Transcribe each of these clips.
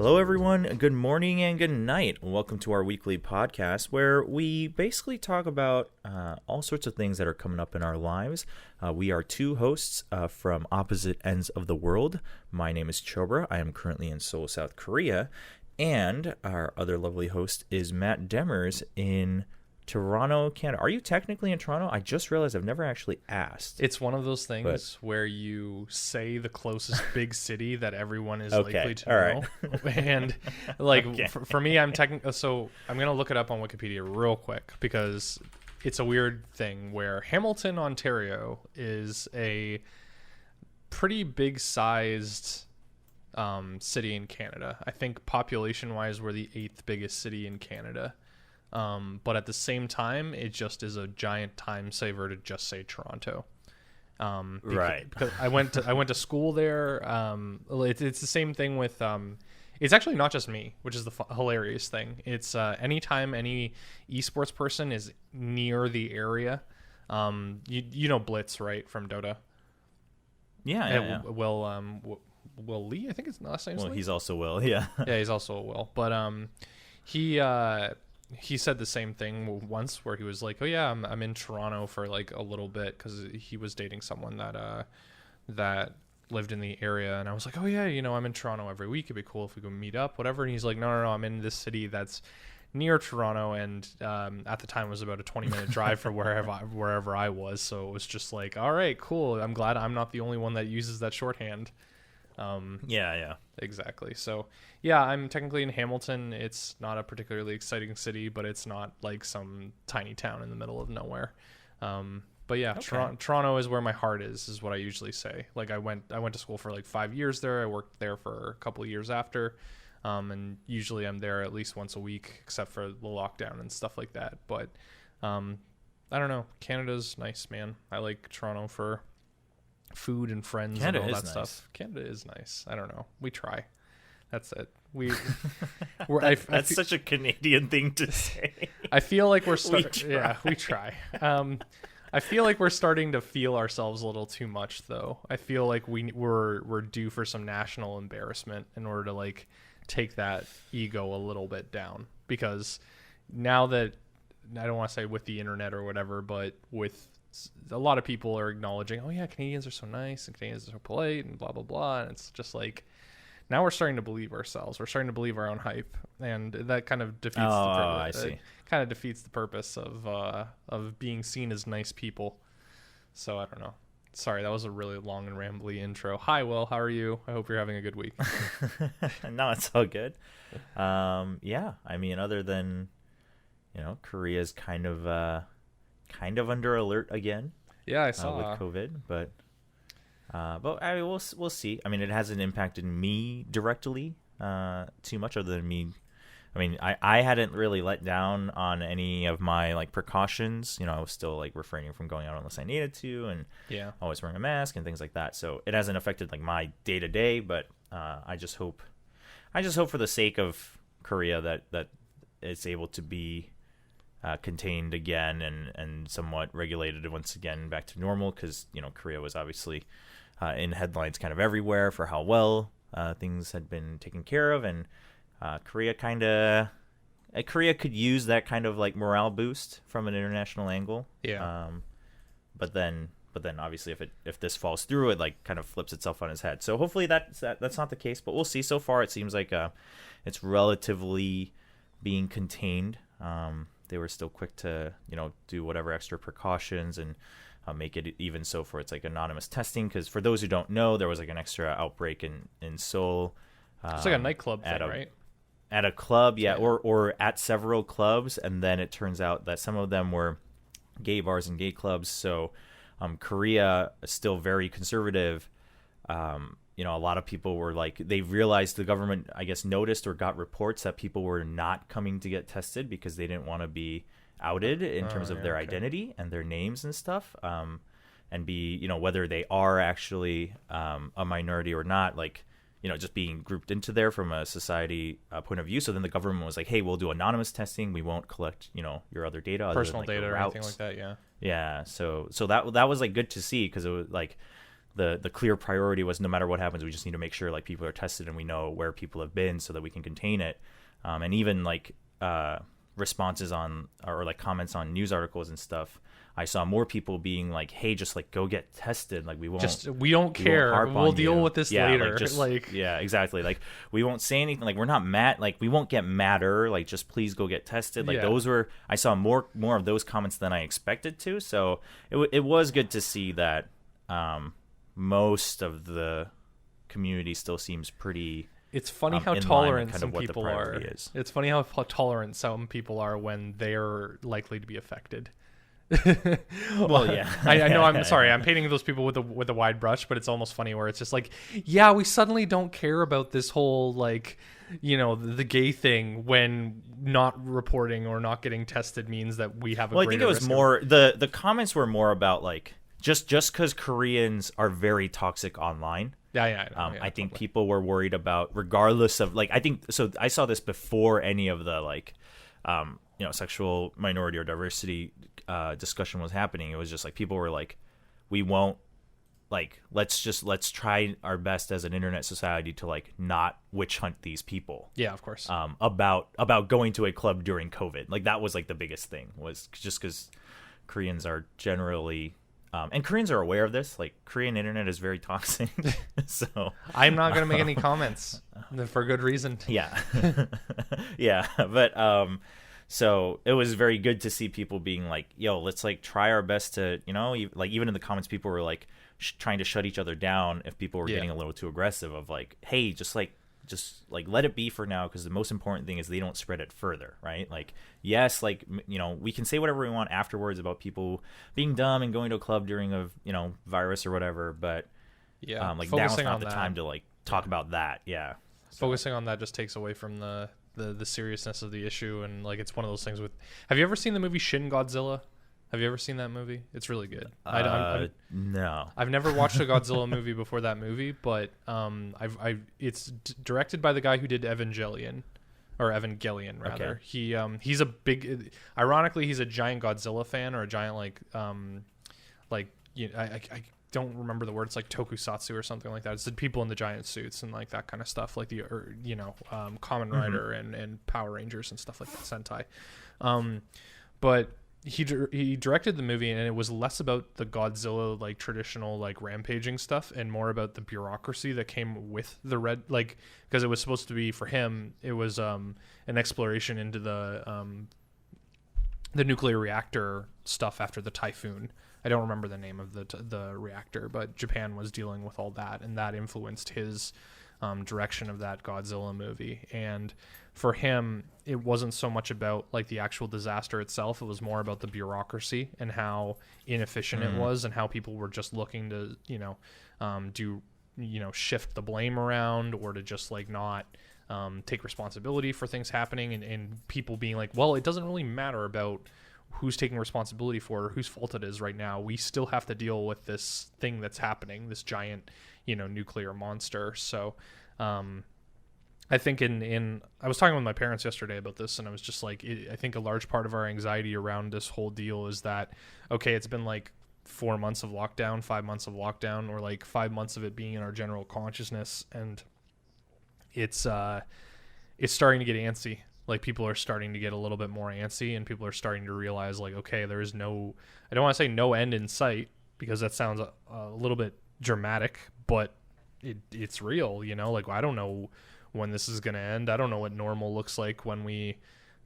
Hello, everyone. Good morning and good night. Welcome to our weekly podcast where we basically talk about all sorts of things that are coming up in our lives. We are two hosts from opposite ends of the world. My name is Chobra. I am currently in Seoul, South Korea. And our other lovely host is Matt Demers in Toronto, Canada. Are you technically in Toronto? I just realized I've never actually asked. It's one of those things where you say the closest big city that everyone is likely to know. Right. And like for me, I'm so I'm going to look it up on Wikipedia real quick because it's a weird thing where Hamilton, Ontario is a pretty big sized city in Canada. I think population wise, we're the 8th biggest city in Canada. But at the same time, it just is a giant time saver to just say Toronto. Because I went to school there. It's the same thing with. It's actually not just me, which is the hilarious thing. It's anytime any esports person is near the area. You know Blitz, right, from Dota? Yeah. Will Lee, I think his last name is Lee. Lee. He's also Will, yeah. Yeah, he's also a Will. But he said the same thing once where he was like, oh yeah, I'm in Toronto for like a little bit because he was dating someone that lived in the area. And I was like, oh yeah, I'm in Toronto every week. It'd be cool if we could meet up, whatever. And he's like, no, I'm in this city that's near Toronto. And at the time it was about a 20-minute drive for wherever I was. So it was just like, all right, cool. I'm glad I'm not the only one that uses that shorthand. Yeah, exactly. So yeah, I'm technically in Hamilton. It's not a particularly exciting city, but it's not like some tiny town in the middle of nowhere. But yeah, okay. Toronto is where my heart is what I usually say. Like I went to school for like 5 years there. I worked there for a couple of years after. And usually I'm there at least once a week, except for the lockdown and stuff like that. But, I don't know. Canada's nice, man. I like Toronto for food and friends and all that stuff. Canada is nice. I don't know. We try. That's it. That's such a Canadian thing to say. I feel like we're we try. I feel like we're starting to feel ourselves a little too much, though. I feel like we're due for some national embarrassment in order to like take that ego a little bit down, because now that I don't want to say with the internet or whatever, but with a lot of people are acknowledging, oh yeah, Canadians are so nice and Canadians are so polite and blah blah blah, and it's just like now we're starting to believe ourselves. We're starting to believe our own hype, and that kind of defeats the purpose. I see. It kind of defeats the purpose of being seen as nice people. So I don't know. Sorry, that was a really long and rambly intro. Hi, Will. How are you? I hope you're having a good week. No, it's all good. Yeah, I mean, other than Korea's kind of under alert again. Yeah, I saw with COVID, but I mean, we'll see. I mean, it hasn't impacted me directly too much, other than me. I mean, I hadn't really let down on any of my like precautions. I was still like refraining from going out unless I needed to, and always wearing a mask and things like that. So it hasn't affected like my day to day. But I just hope for the sake of Korea that it's able to be contained again and somewhat regulated once again back to normal, because Korea was obviously in headlines kind of everywhere for how well things had been taken care of, and Korea could use that kind of like morale boost from an international angle. But then obviously if this falls through, it like kind of flips itself on its head. So hopefully that's not the case, but we'll see. So far it seems like it's relatively being contained. They were still quick to, do whatever extra precautions and make it even so for it's like anonymous testing. Because for those who don't know, there was like an extra outbreak in Seoul. It's like a nightclub thing, right? At a club, yeah, or at several clubs. And then it turns out that some of them were gay bars and gay clubs. So Korea is still very conservative. A lot of people were like, they realized the government, I guess, noticed or got reports that people were not coming to get tested because they didn't want to be outed in terms of their identity and their names and stuff, and be, whether they are actually a minority or not, like, just being grouped into there from a society point of view. So then the government was like, hey, we'll do anonymous testing. We won't collect, your other data, personal other than, like, data or anything like that. Yeah. So that was like good to see, because it was like, the clear priority was no matter what happens, we just need to make sure like people are tested and we know where people have been so that we can contain it. And even like responses on or like comments on news articles and stuff, I saw more people being like, "Hey, just like go get tested. Like we don't care. We'll deal with this later." Yeah, exactly. Like we won't say anything. Like we're not mad. Like we won't get madder. Like just please go get tested. Like those were. I saw more of those comments than I expected to. So it was good to see that most of the community still seems pretty. It's funny how tolerant some people are. It's funny how tolerant some people are when they're likely to be affected. Well, yeah. I know. I'm sorry. I'm painting those people with a wide brush, but it's almost funny where it's just like, yeah, we suddenly don't care about this whole like, the gay thing when not reporting or not getting tested means that we have a. Well, I think it was more the comments were more about like just because Koreans are very toxic online. Yeah. I think people were worried about, regardless of like, I think so. I saw this before any of the like, sexual minority or diversity discussion was happening. It was just like people were like, we won't like let's try our best as an internet society to like not witch hunt these people. Yeah, of course. About going to a club during COVID. Like that was like the biggest thing, was just because Koreans are generally. And Koreans are aware of this. Like Korean internet is very toxic. So I'm not going to make any comments for good reason. Yeah. Yeah. But so it was very good to see people being like, yo, let's like try our best to, like even in the comments, people were like trying to shut each other down if people were getting a little too aggressive of like, hey, just let it be for now, because the most important thing is they don't spread it further, right? Like, yes, like, we can say whatever we want afterwards about people being dumb and going to a club during a virus or whatever, but like now's not the time to like talk about that. Yeah, focusing on that just takes away from the seriousness of the issue. And like it's one of those things with, have you ever seen the movie Shin Godzilla? Have you ever seen that movie? It's really good. No. I've never watched a Godzilla movie before that movie, but it's directed by the guy who did Evangelion rather. Okay. He's a big, ironically, he's a giant Godzilla fan, or a giant I don't remember the word. It's like tokusatsu or something like that. It's the people in the giant suits and like that kind of stuff, like the Kamen Rider and Power Rangers and stuff like that, Sentai. But he directed the movie, and it was less about the Godzilla like traditional like rampaging stuff and more about the bureaucracy that came with the because it was supposed to be, for him, it was an exploration into the nuclear reactor stuff after the typhoon. I don't remember the name of the reactor, but Japan was dealing with all that, and that influenced his direction of that Godzilla movie. And for him, it wasn't so much about like the actual disaster itself. It was more about the bureaucracy and how inefficient it was, and how people were just looking to shift the blame around, or to just like not take responsibility for things happening, and people being like, well, it doesn't really matter about who's taking responsibility for it or whose fault it is right now. We still have to deal with this thing that's happening, this giant nuclear monster. So I think I was talking with my parents yesterday about this, and I was just like, I think a large part of our anxiety around this whole deal is that, okay, it's been like 4 months of lockdown, 5 months of lockdown, or like 5 months of it being in our general consciousness, and it's starting to get antsy. Like people are starting to get a little bit more antsy, and people are starting to realize like, okay, there is no, I don't want to say no end in sight, because that sounds a little bit dramatic, but it's real, like I don't know when this is going to end. I don't know what normal looks like when we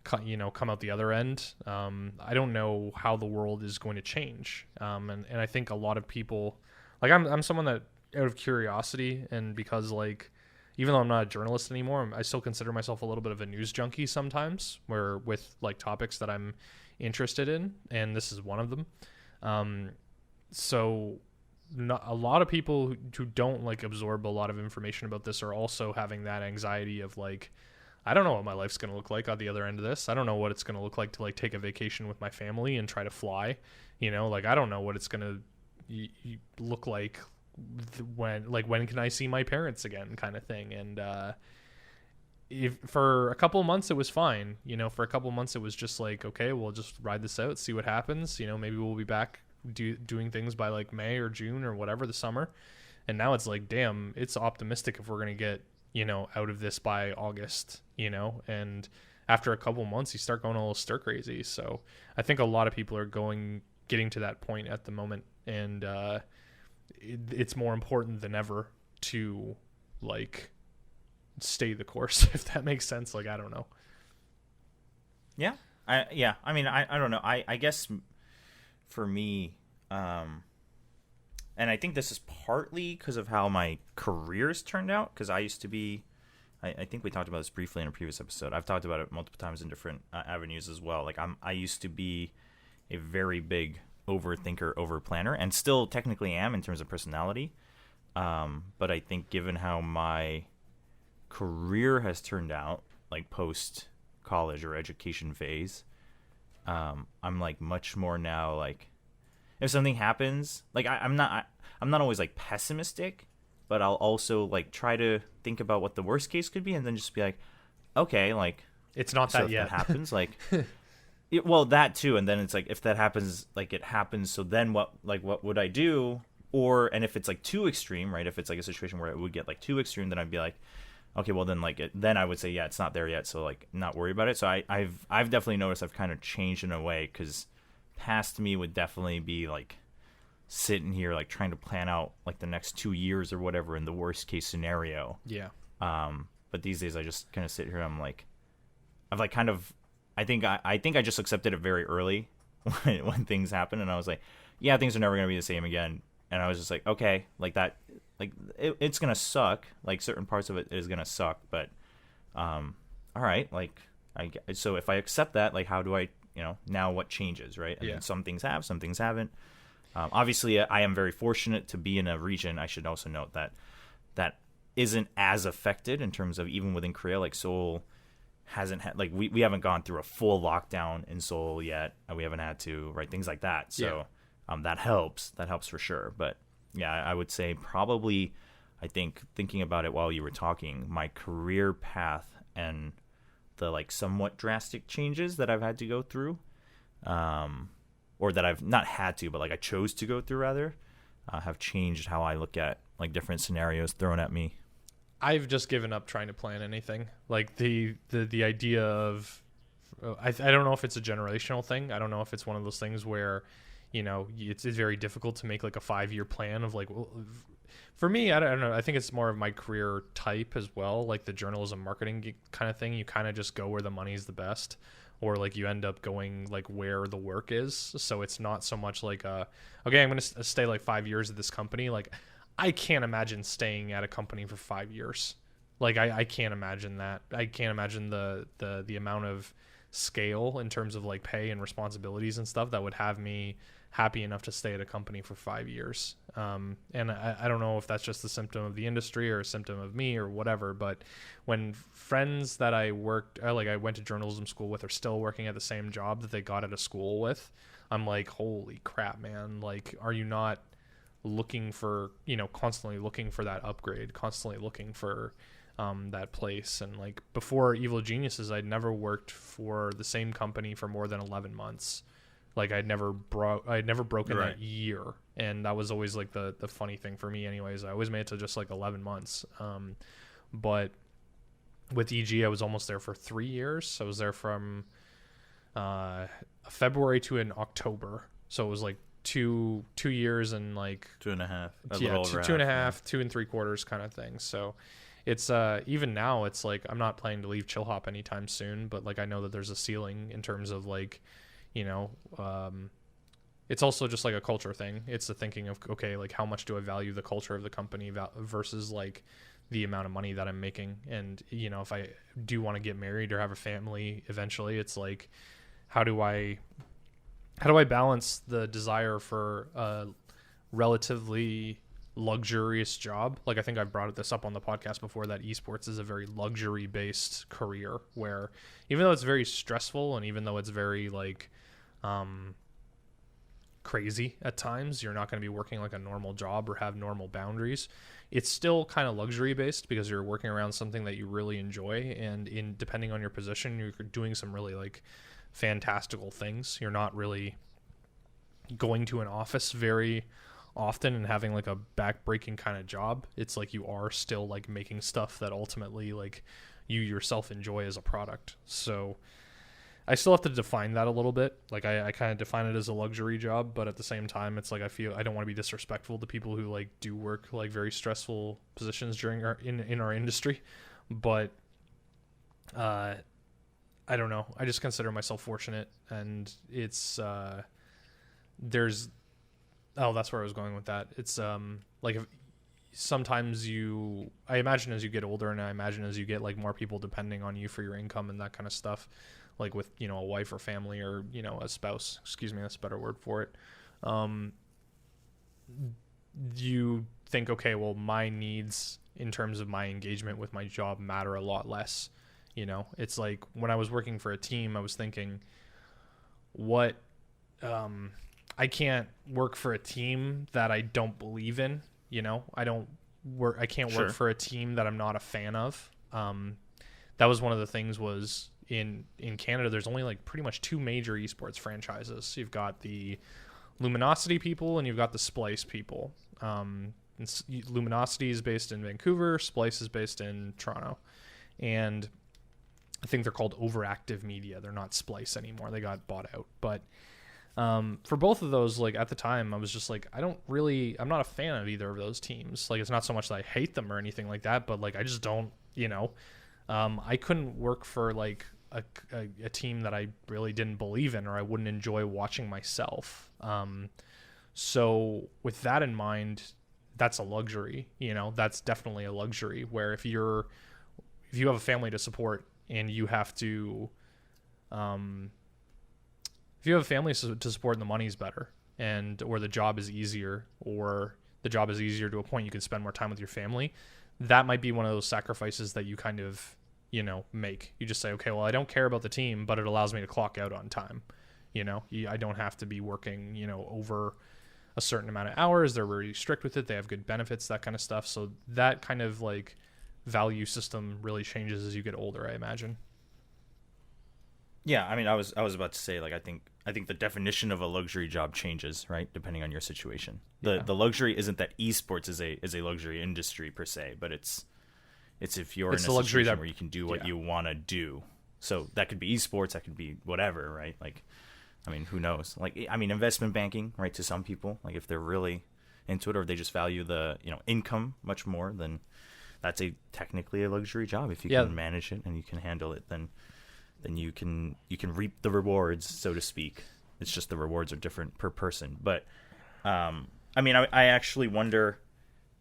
come out the other end. I don't know how the world is going to change. And I think a lot of people, like I'm someone that, out of curiosity, and because like, even though I'm not a journalist anymore, I still consider myself a little bit of a news junkie sometimes, where with like topics that I'm interested in, and this is one of them. So a lot of people who don't like absorb a lot of information about this are also having that anxiety of like, I don't know what my life's going to look like on the other end of this. I don't know what it's going to look like to like take a vacation with my family and try to fly, like I don't know what it's going to look like when can I see my parents again, kind of thing. And if for a couple of months it was fine, for a couple of months it was just like, okay, we'll just ride this out, see what happens, maybe we'll be back doing things by like May or June or whatever, the summer. And now it's like, damn, it's optimistic if we're going to get, out of this by August, and after a couple months, you start going a little stir crazy. So I think a lot of people are getting to that point at the moment. And it's more important than ever to like stay the course, if that makes sense. Like, I don't know. Yeah. I mean, I don't know. I guess for me, and I think this is partly because of how my careers turned out, because I used to be, I think we talked about this briefly in a previous episode. I've talked about it multiple times in different avenues as well. Like I used to be a very big overthinker, overplanner, and still technically am in terms of personality. But I think given how my career has turned out, like post college or education phase, I'm like much more now like, if something happens, like I'm not always like pessimistic, but I'll also like try to think about what the worst case could be, and then just be like, okay, like it's not that yet. That happens, like, well, that too, and then it's like if that happens, like it happens. So then what would I do? And if it's like too extreme, right? If it's like a situation where it would get like too extreme, then I'd be like, okay, well then then I would say, yeah, it's not there yet, so like not worry about it. So I've definitely noticed I've kind of changed in a way, because past me would definitely be like sitting here like trying to plan out like the next 2 years or whatever in the worst case scenario. Yeah. But these days I just kind of sit here and I'm like, I've like kind of, I think I just accepted it very early when things happen, and I was like, yeah, things are never going to be the same again. And I was just like, okay, like that, like it's going to suck. Like certain parts of it is going to suck, but all right, like so if I accept that, like how do I, now what changes, right? And some things have, some things haven't. Obviously, I am very fortunate to be in a region. I should also note that isn't as affected in terms of even within Korea. Like Seoul hasn't had, like we haven't gone through a full lockdown in Seoul yet. We haven't had to, right? Things like that. So that helps. That helps for sure. But yeah, I would say probably, I think thinking about it while you were talking, my career path and the like somewhat drastic changes that I've had to go through, or that I've not had to, but like I chose to go through rather, have changed how I look at like different scenarios thrown at me. I've just given up trying to plan anything. Like the idea of, I don't know if it's a generational thing. I don't know if it's one of those things where, it's very difficult to make like a 5-year plan of like, well, for me, I don't know. I think it's more of my career type as well, like the journalism marketing kind of thing. You kind of just go where the money's the best, or like you end up going like where the work is. So it's not so much like, okay, I'm going to stay like 5 years at this company. Like I can't imagine staying at a company for 5 years. Like I can't imagine that. I can't imagine the amount of scale in terms of like pay and responsibilities and stuff that would have me happy enough to stay at a company for 5 years. And I don't know if that's just a symptom of the industry or a symptom of me or whatever, but when friends that I went to journalism school with are still working at the same job that they got out of school with, I'm like, holy crap, man. Like, are you not looking for, constantly looking for that upgrade, constantly looking for that place? And like before Evil Geniuses, I'd never worked for the same company for more than 11 months. Like I'd never broken that year, and that was always like the funny thing for me anyways. I always made it to just like 11 months. But with EG, I was almost there for 3 years. I was there from February to in October. So it was like two years and like 2.5. Two and a half, 2 3/4 kind of thing. So it's even now it's like I'm not planning to leave Chill Hop anytime soon, but like I know that there's a ceiling in terms of like, it's also just like a culture thing. It's the thinking of, okay, like how much do I value the culture of the company versus like the amount of money that I'm making. And, if I do want to get married or have a family eventually, it's like, how do I balance the desire for a relatively luxurious job? Like I think I've brought this up on the podcast before, that esports is a very luxury based career where even though it's very stressful and even though it's very like crazy at times, you're not going to be working like a normal job or have normal boundaries. It's still kind of luxury based because you're working around something that you really enjoy, and depending on your position, you're doing some really like fantastical things. You're not really going to an office very often and having like a back-breaking kind of job, it's like you are still like making stuff that ultimately like you yourself enjoy as a product. So I still have to define that a little bit. Like I kind of define it as a luxury job, but at the same time, it's like I feel I don't want to be disrespectful to people who like do work like very stressful positions during in our industry. But I don't know. I just consider myself fortunate, and it's there's that's where I was going with that. It's like if sometimes I imagine as you get older, and I imagine as you get like more people depending on you for your income and that kind of stuff, like with, you know, a wife or family or, you know, a spouse, excuse me, that's a better word for it. You think, okay, well, my needs in terms of my engagement with my job matter a lot less. You know, it's like when I was working for a team, I was thinking, I can't work for a team that I don't believe in. You know, I can't work for a team that I'm not a fan of. That was one of the things was in Canada, there's only like pretty much 2 major esports franchises. You've got the Luminosity people and you've got the Splice people. Luminosity is based in Vancouver, Splice is based in Toronto. And I think they're called Overactive Media. They're not Splice anymore. They got bought out. But for both of those, like at the time, I was just like, I'm not a fan of either of those teams. Like, it's not so much that I hate them or anything like that, but like I just don't, you know, I couldn't work for like a team that I really didn't believe in, or I wouldn't enjoy watching myself. So with that in mind, that's a luxury, you know, that's definitely a luxury where if you have a family to support and you have to, if you have a family to support and the money's better or the job is easier, or the job is easier to a point you can spend more time with your family, that might be one of those sacrifices that you kind of, you know, make. You just say, okay, well, I don't care about the team, but it allows me to clock out on time. You know, I don't have to be working, you know, over a certain amount of hours. They're really strict with it. They have good benefits, that kind of stuff. So that kind of like value system really changes as you get older, I imagine. Yeah, I mean, I was about to say, like, I think the definition of a luxury job changes, right, depending on your situation. The luxury isn't that esports is a luxury industry per se, but it's if you're in a situation where you can do what you want to do. So that could be esports, that could be whatever, right? Like, I mean, who knows? Like, I mean, investment banking, right? To some people, like if they're really into it, or they just value the, you know, income much more, then that's technically a luxury job. If you can manage it and you can handle it, then you can reap the rewards, so to speak. It's just the rewards are different per person. But I mean, I actually wonder,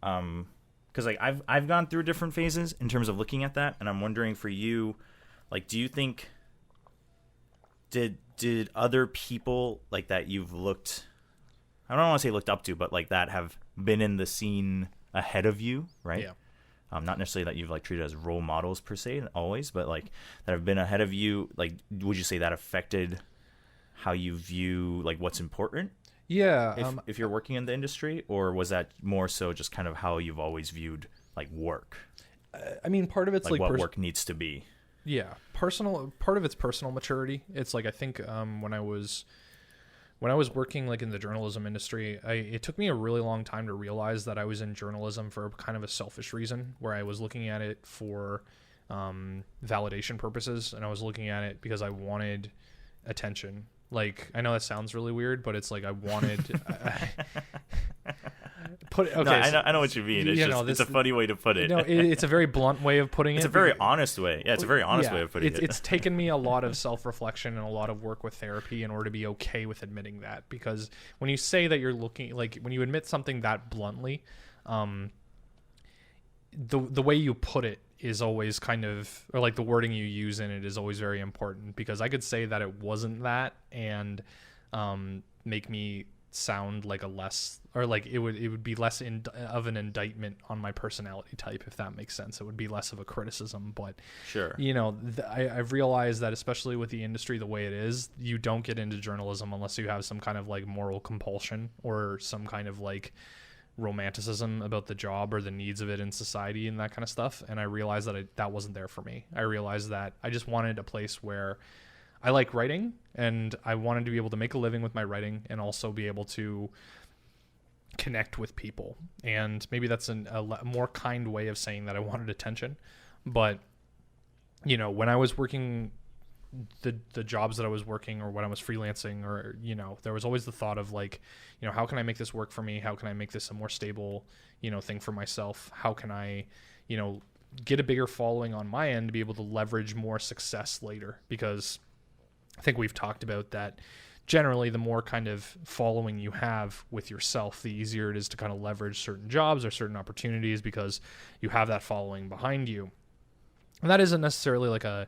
because like I've gone through different phases in terms of looking at that, and I'm wondering for you, like, do you think did other people like that you've looked, I don't want to say looked up to, but like that have been in the scene ahead of you, right? Yeah. Not necessarily that you've like treated as role models per se always, but like that have been ahead of you. Like, would you say that affected how you view like what's important? Yeah. If you're working in the industry, or was that more so just kind of how you've always viewed like work? I mean, part of it's like what work needs to be. Yeah, part of it's personal maturity. It's like I think when I was working like in the journalism industry, it took me a really long time to realize that I was in journalism for kind of a selfish reason, where I was looking at it for validation purposes, and I was looking at it because I wanted attention. Like, I know that sounds really weird, but it's like I wanted I know what you mean. It's a funny way to put it. No, it's a very blunt way of putting it. It's a very honest way. Yeah, it's a very honest way of putting it. It's taken me a lot of self-reflection and a lot of work with therapy in order to be okay with admitting that. Because when you say that you're looking, like when you admit something that bluntly, the way you put it is always kind of, or like the wording you use in it is always very important, because I could say that it wasn't that and make me sound like a less, or like it would be less of an indictment on my personality type, if that makes sense. It would be less of a criticism. But sure, you know, I've realized that especially with the industry the way it is, you don't get into journalism unless you have some kind of like moral compulsion or some kind of like romanticism about the job or the needs of it in society and that kind of stuff. And I realized that that wasn't there for me. I realized that I just wanted a place where I like writing, and I wanted to be able to make a living with my writing and also be able to connect with people. And maybe that's a more kind way of saying that I wanted attention. But, you know, when I was working the jobs that I was working, or when I was freelancing, or, you know, there was always the thought of like, you know, how can I make this work for me? How can I make this a more stable, you know, thing for myself? How can I, you know, get a bigger following on my end to be able to leverage more success later? Because I think we've talked about that generally the more kind of following you have with yourself, the easier it is to kind of leverage certain jobs or certain opportunities, because you have that following behind you. And that isn't necessarily like a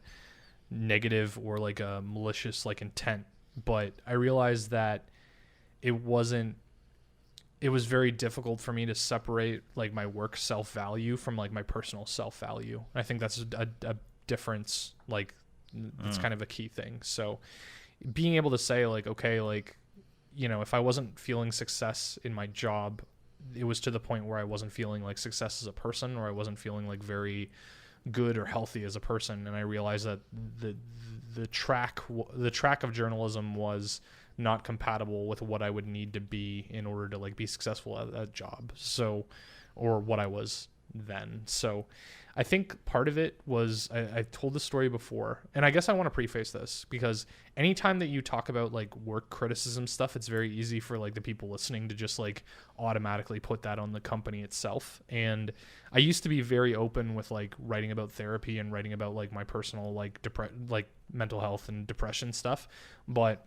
negative or like a malicious like intent, but I realized that it was very difficult for me to separate like my work self-value from like my personal self-value. And I think that's a difference, like it's kind of a key thing. So being able to say like, okay, like, you know, if I wasn't feeling success in my job, it was to the point where I wasn't feeling like success as a person, or I wasn't feeling like very good or healthy as a person. And I realized that the track of journalism was not compatible with what I would need to be in order to like be successful at a job. So, or what I was then. So I think part of it was, I told the story before, and I guess I want to preface this because anytime that you talk about like work criticism stuff, it's very easy for like the people listening to just like automatically put that on the company itself. And I used to be very open with like writing about therapy and writing about like my personal like mental health and depression stuff. But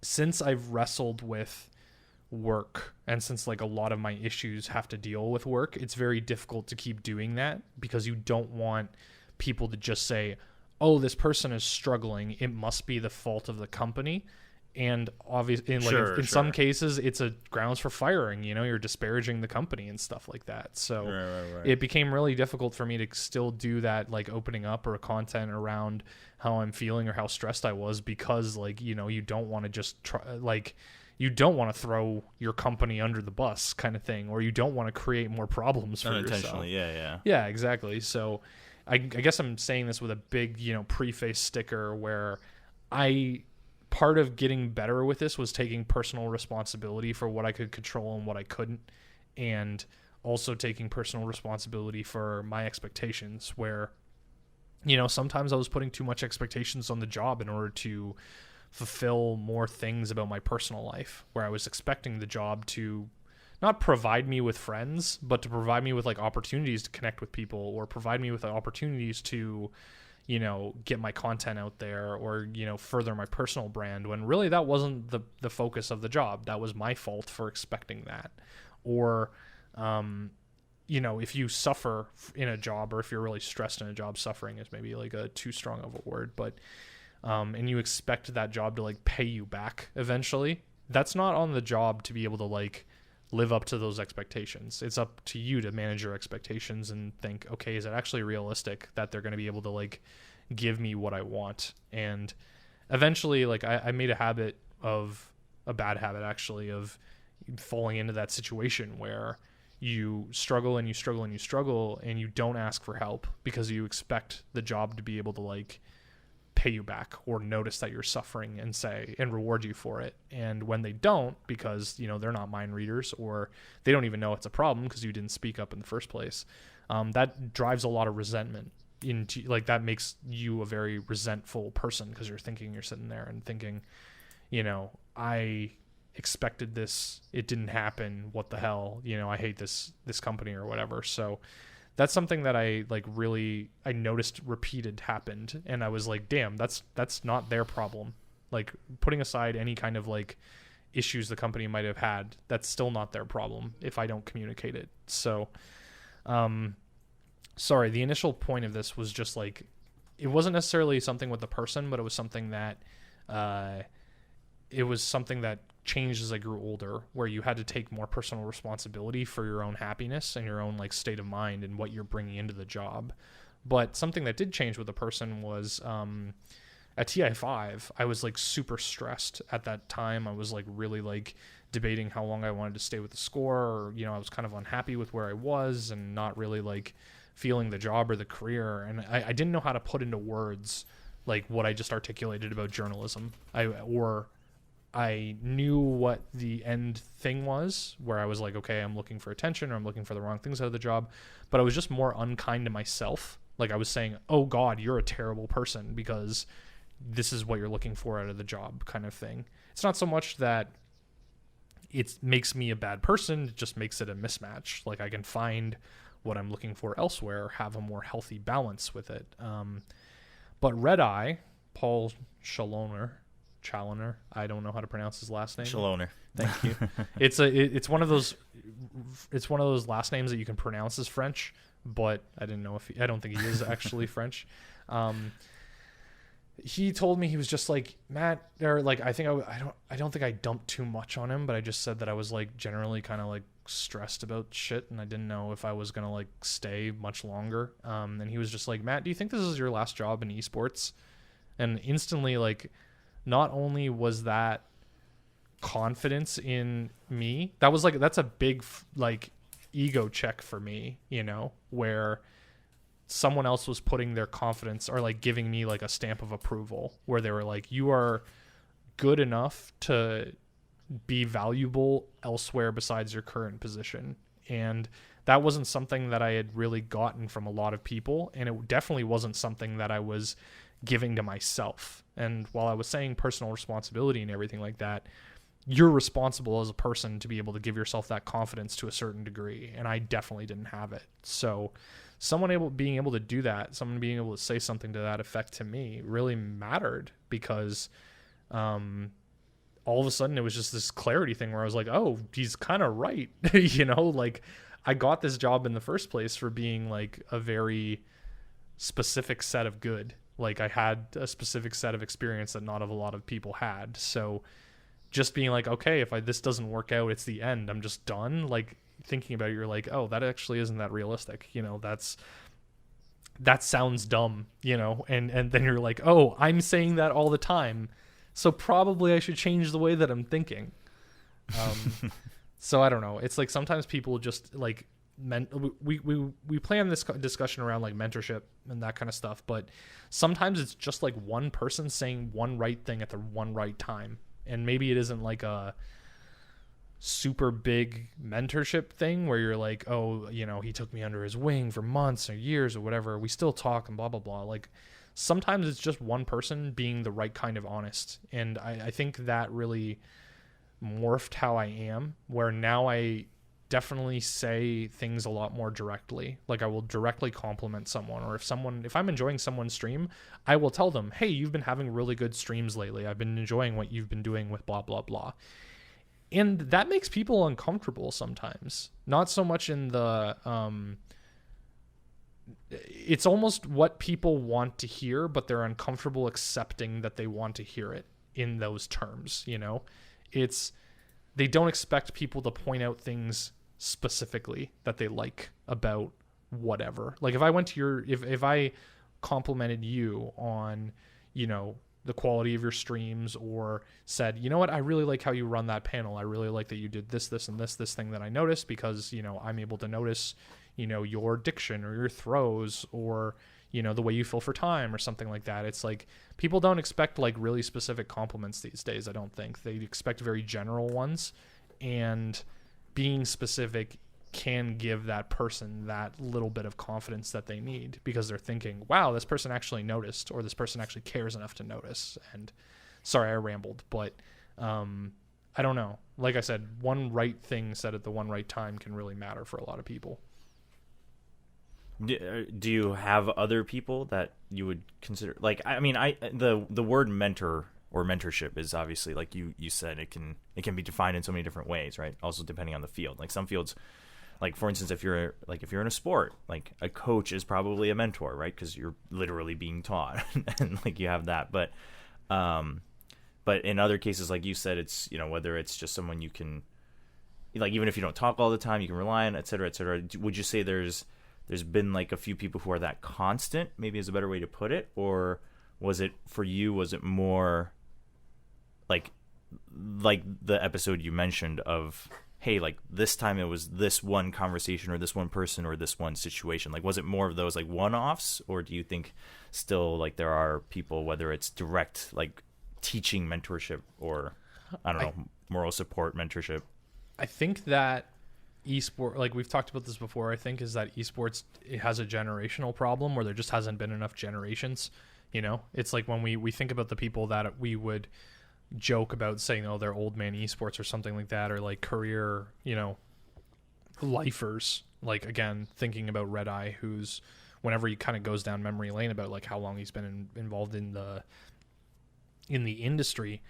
since I've wrestled with work, and since like a lot of my issues have to deal with work, it's very difficult to keep doing that, because you don't want people to just say, oh, this person is struggling, it must be the fault of the company. And obviously in some cases it's a grounds for firing, you know, you're disparaging the company and stuff like that. So right. It became really difficult for me to still do that, like opening up or content around how I'm feeling or how stressed I was, because like, you know, you don't want to just try, like, you don't want to throw your company under the bus kind of thing, or you don't want to create more problems for yourself. Unintentionally, yeah. Yeah, exactly. So I guess I'm saying this with a big, you know, preface sticker, where part of getting better with this was taking personal responsibility for what I could control and what I couldn't, and also taking personal responsibility for my expectations, where, you know, sometimes I was putting too much expectations on the job in order to fulfill more things about my personal life, where I was expecting the job to not provide me with friends, but to provide me with like opportunities to connect with people, or provide me with opportunities to, you know, get my content out there, or, you know, further my personal brand, when really that wasn't the focus of the job. That was my fault for expecting that. Or, you know, if you suffer in a job, or if you're really stressed in a job, suffering is maybe like a too strong of a word, but and you expect that job to like pay you back eventually, that's not on the job to be able to like live up to those expectations. It's up to you to manage your expectations and think, okay, is it actually realistic that they're going to be able to like give me what I want? And eventually, like I made a bad habit actually, of falling into that situation where you struggle and you struggle and you struggle, and you don't ask for help because you expect the job to be able to like pay you back, or notice that you're suffering and reward you for it. And when they don't, because, you know, they're not mind readers, or they don't even know it's a problem because you didn't speak up in the first place, that drives a lot of resentment into, like, that makes you a very resentful person, because you're sitting there and thinking, you know, I expected this, it didn't happen, what the hell, you know, I hate this company or whatever. So that's something that I noticed repeated happened, and I was like, damn, that's not their problem. Like, putting aside any kind of like issues the company might have had, that's still not their problem if I don't communicate it. So, sorry, the initial point of this was just like, it wasn't necessarily something with the person, but it was something that changed as I grew older, where you had to take more personal responsibility for your own happiness and your own like state of mind and what you're bringing into the job. But something that did change with the person was at TI5, I was like super stressed at that time. I was like really like debating how long I wanted to stay with the score, or, you know, I was kind of unhappy with where I was and not really like feeling the job or the career. And I didn't know how to put into words like what I just articulated about journalism. I knew what the end thing was, where I was like, okay, I'm looking for attention, or I'm looking for the wrong things out of the job. But I was just more unkind to myself. Like, I was saying, oh God, you're a terrible person because this is what you're looking for out of the job, kind of thing. It's not so much that it makes me a bad person, it just makes it a mismatch. Like, I can find what I'm looking for elsewhere, have a more healthy balance with it. But Red Eye, Paul Chaloner, I don't know how to pronounce his last name. Chaloner. Thank you. It's one of those last names that you can pronounce as French, but I don't think he is actually French. He told me, he was just like, Matt, or like, I don't think I dumped too much on him, but I just said that I was like generally kind of like stressed about shit, and I didn't know if I was gonna like stay much longer. And he was just like, Matt, do you think this is your last job in esports? And instantly, like, not only was that confidence in me, that's a big like ego check for me, you know, where someone else was putting their confidence, or like giving me like a stamp of approval, where they were like, you are good enough to be valuable elsewhere besides your current position. And that wasn't something that I had really gotten from a lot of people, and it definitely wasn't something that I was giving to myself. And while I was saying personal responsibility and everything like that, you're responsible as a person to be able to give yourself that confidence to a certain degree, and I definitely didn't have it. So being able to do that, someone being able to say something to that effect to me really mattered, because all of a sudden it was just this clarity thing where I was like, oh, he's kind of right. You know, like, I got this job in the first place for being like a very specific set of good. Like, I had a specific set of experience that not a lot of people had. So just being like, okay, if this doesn't work out, it's the end, I'm just done. Like, thinking about it, you're like, oh, that actually isn't that realistic. You know, that sounds dumb, you know, and then you're like, oh, I'm saying that all the time, so probably I should change the way that I'm thinking. So I don't know. It's like, sometimes people just like, we plan this discussion around like mentorship and that kind of stuff, but sometimes it's just like one person saying one right thing at the one right time. And maybe it isn't like a super big mentorship thing where you're like, oh, you know, he took me under his wing for months or years or whatever, we still talk and blah blah blah. Like, sometimes it's just one person being the right kind of honest. And I think that really morphed how I am, where now I definitely say things a lot more directly. Like, I will directly compliment someone, or if I'm enjoying someone's stream, I will tell them, hey, you've been having really good streams lately, I've been enjoying what you've been doing with blah blah blah. And that makes people uncomfortable sometimes. Not so much in the it's almost what people want to hear, but they're uncomfortable accepting that they want to hear it in those terms, you know. They don't expect people to point out things specifically that they like about whatever. Like, if I went to if I complimented you on, you know, the quality of your streams, or said, you know what, I really like how you run that panel, I really like that you did this and this thing that I noticed, because, you know, I'm able to notice, you know, your diction or your throws, or, you know, the way you feel for time or something like that. It's like, people don't expect like really specific compliments these days. I don't think they expect very general ones, and being specific can give that person that little bit of confidence that they need, because they're thinking, wow, this person actually noticed, or this person actually cares enough to notice. And sorry, I rambled, but I don't know. Like I said, one right thing said at the one right time can really matter for a lot of people. Do you have other people that you would consider? Like, I mean, the word mentor or mentorship is obviously, like you said, it can be defined in so many different ways, right? Also depending on the field. Like, some fields, like, for instance, if you're in a sport, like, a coach is probably a mentor, right? Because you're literally being taught, and like, you have that. But in other cases, like you said, it's, you know, whether it's just someone you can, like, even if you don't talk all the time, you can rely on, et cetera, et cetera. Would you say there's been like a few people who are that constant, maybe is a better way to put it? Or was it more like the episode you mentioned of, hey, like, this time it was this one conversation or this one person or this one situation? Like, was it more of those like one-offs, or do you think still like there are people, whether it's direct like teaching mentorship or I don't know, moral support, mentorship. I think that esport, like we've talked about this before, I think is that esports, it has a generational problem where there just hasn't been enough generations. It's like when we think about the people that we would joke about saying, oh, they're old man esports or something like that, or like career, lifers. Like, again, thinking about Red Eye, who's, whenever he kind of goes down memory lane about like how long he's been involved in the industry,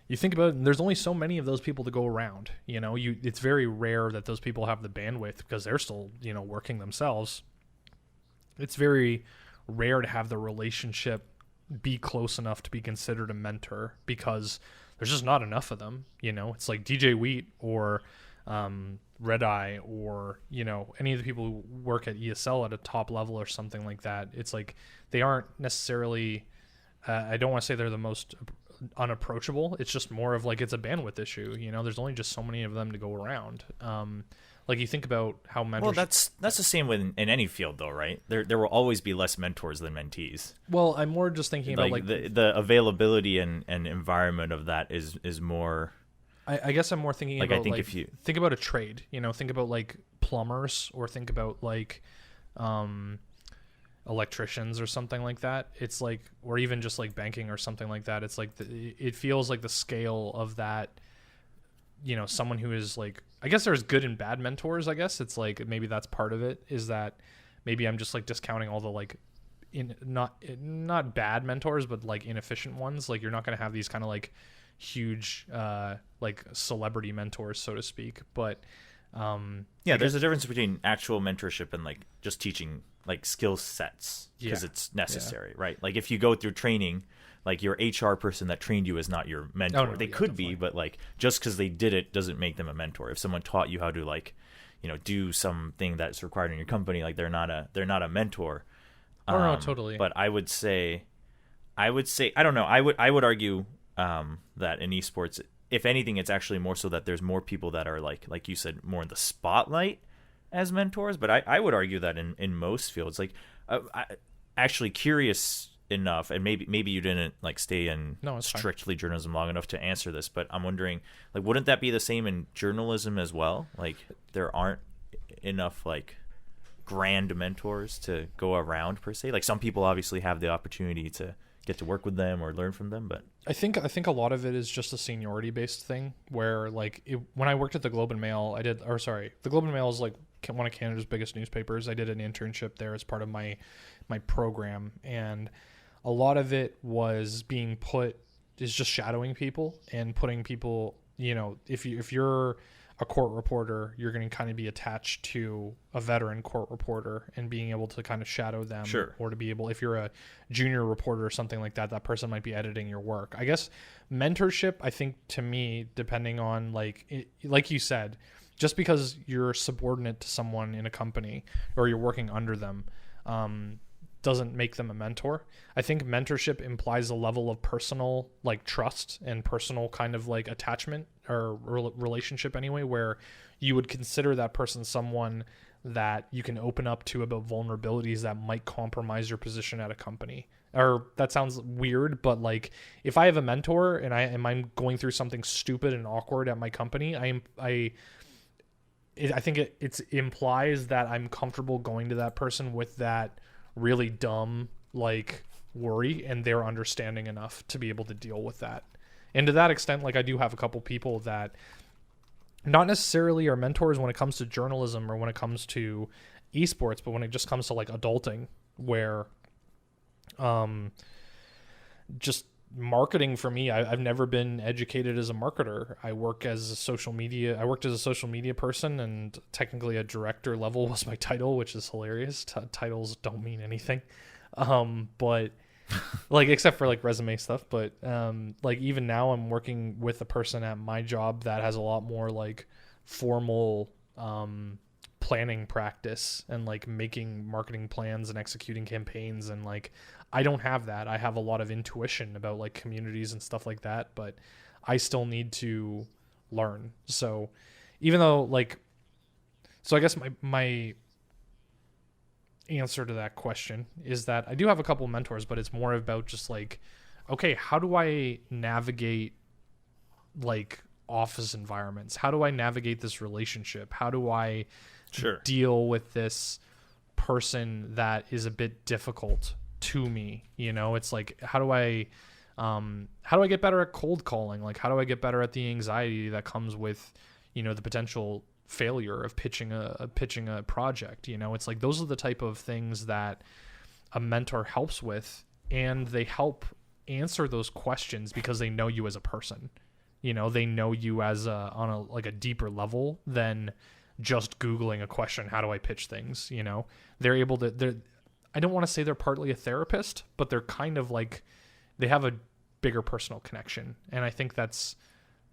you think about it, and there's only so many of those people to go around. It's very rare that those people have the bandwidth because they're still, working themselves. It's very rare to have the relationship be close enough to be considered a mentor because there's just not enough of them. It's like DJ Wheat or Red Eye or, any of the people who work at ESL at a top level or something like that. It's like they aren't necessarily, I don't want to say they're the most unapproachable. It's just more of like it's a bandwidth issue. There's only just so many of them to go around. Like you think about how mentors. Well, that's the same in any field, though, right? There will always be less mentors than mentees. Well, I'm more just thinking about like the availability and environment of that is more. I guess I'm more thinking about I think like, if you think about a trade, think about like plumbers or think about like electricians or something like that. It's like, or even just like banking or something like that. It's like it feels like the scale of that. Someone who is like, I guess there's good and bad mentors. I guess it's like maybe that's part of it, is that maybe I'm just like discounting all the like not bad mentors, but like inefficient ones. Like you're not going to have these kind of like huge like celebrity mentors, so to speak. But there's a difference between actual mentorship and like just teaching like skill sets because it's necessary, right? Like if you go through training, like your HR person that trained you is not your mentor. They could definitely be, but like just because they did it doesn't make them a mentor. If someone taught you how to like, do something that's required in your company, like they're not a mentor. No, totally. But I would say, I don't know. I would argue that in esports, if anything, it's actually more so that there's more people that are like you said, more in the spotlight as mentors. But I would argue that in most fields, like actually curious enough, and maybe you didn't like stay in strictly journalism long enough to answer this, but I'm wondering, like, wouldn't that be the same in journalism as well? Like there aren't enough like grand mentors to go around per se. Like some people obviously have the opportunity to get to work with them or learn from them, but I think a lot of it is just a seniority based thing where like when I worked at the Globe and Mail, the Globe and Mail is like one of Canada's biggest newspapers. I did an internship there as part of my program, and a lot of it was just shadowing people and putting people, if you're a court reporter, you're going to kind of be attached to a veteran court reporter and being able to kind of shadow them. Sure. Or to be able, if you're a junior reporter or something like that, that person might be editing your work. I guess mentorship, I think to me, depending on like you said, just because you're subordinate to someone in a company or you're working under them, doesn't make them a mentor. I think mentorship implies a level of personal like trust and personal kind of like attachment or relationship anyway, where you would consider that person someone that you can open up to about vulnerabilities that might compromise your position at a company. Or that sounds weird, but like if I have a mentor and I'm going through something stupid and awkward at my company, I think it implies that I'm comfortable going to that person with that really dumb like worry, and they're understanding enough to be able to deal with that. And to that extent, like I do have a couple people that not necessarily are mentors when it comes to journalism or when it comes to esports, but when it just comes to like adulting, where just marketing for me, I've never been educated as a marketer. I worked as a social media person, and technically a director level was my title, which is hilarious. Titles don't mean anything. But like, except for like resume stuff. But like even now I'm working with a person at my job that has a lot more like formal planning practice and like making marketing plans and executing campaigns, and like I don't have that. I have a lot of intuition about like communities and stuff like that, but I still need to learn. So even though like, so I guess my answer to that question is that I do have a couple mentors, but it's more about just like, okay, how do I navigate like office environments? How do I navigate this relationship? How do I Sure. deal with this person that is a bit difficult to me? You know, it's like, how do I get better at cold calling? Like, how do I get better at the anxiety that comes with, you know, the potential failure of pitching a project? You know, it's like, those are the type of things that a mentor helps with, and they help answer those questions because they know you as a person. You know, they know you as on a deeper level than just Googling a question. How do I pitch things? You know, they're able to, I don't want to say they're partly a therapist, but they're kind of like, they have a bigger personal connection. And I think that's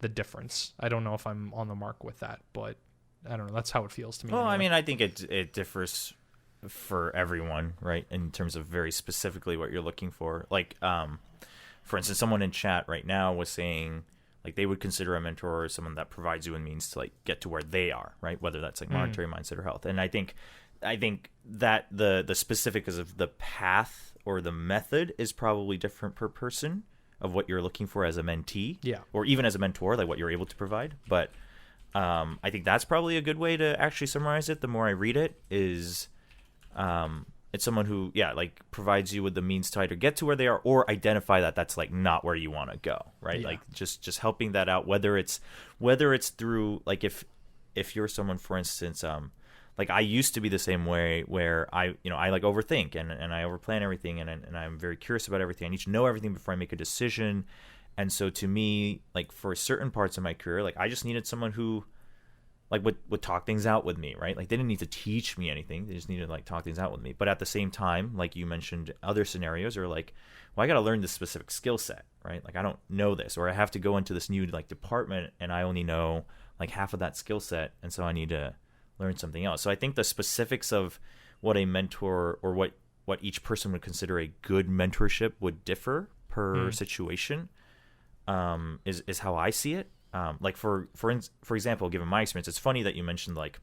the difference. I don't know if I'm on the mark with that, but I don't know. That's how it feels to me. Well, anyway. I mean, I think it differs for everyone, right? In terms of very specifically what you're looking for. Like, for instance, someone in chat right now was saying, like, they would consider a mentor someone that provides you a means to, like, get to where they are, right? Whether that's like monetary, mindset, or health. And I think that the specifics of the path or the method is probably different per person of what you're looking for as a mentee, or even as a mentor, like what you're able to provide. But I think that's probably a good way to actually summarize it. The more I read it, is it's someone who, like, provides you with the means to either get to where they are or identify that that's, like, not where you want to go, right? Like, just helping that out, whether it's through, like, if you're someone, for instance, like, I used to be the same way, where I like overthink and I overplan everything, and I'm very curious about everything. I need to know everything before I make a decision. And so to me, like, for certain parts of my career, like, I just needed someone who, like, would talk things out with me, right? Like, they didn't need to teach me anything. They just needed to, like, talk things out with me. But at the same time, like you mentioned, other scenarios are like, well, I got to learn this specific skill set, right? Like, I don't know this, or I have to go into this new, like, department, and I only know, like, half of that skill set, and so I need to learn something else. So I think the specifics of what a mentor, or what each person would consider a good mentorship, would differ per situation. Is how I see it. Like, for example, given my experience, it's funny that you mentioned, like,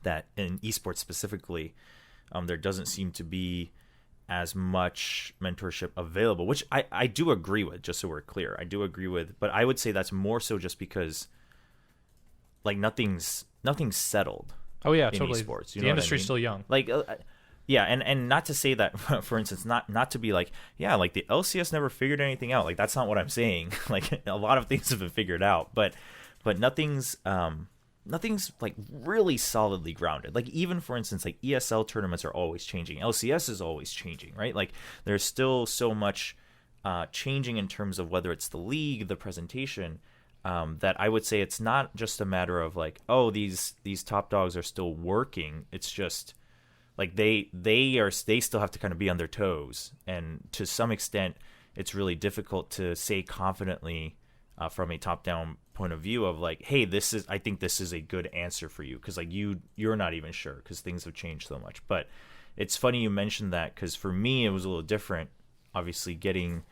that in esports specifically, there doesn't seem to be as much mentorship available, which I do agree with, just so we're clear. I do agree with, but I would say that's more so just because, like, nothing's settled. Oh yeah, in totally. Esports. The industry's still young. Like, and not to say that, for instance, not to be like, like, the LCS never figured anything out. Like, that's not what I'm saying. Like, a lot of things have been figured out, but nothing's like really solidly grounded. Like, even, for instance, like, ESL tournaments are always changing. LCS is always changing, right? Like, there's still so much changing in terms of whether it's the league, the presentation, that I would say it's not just a matter of, like, oh, these top dogs are still working. It's just, like, they still have to kind of be on their toes, and to some extent, it's really difficult to say confidently from a top-down point of view of, like, hey, I think this is a good answer for you, because, like, you're not even sure, because things have changed so much. But it's funny you mentioned that, because for me it was a little different. Obviously, getting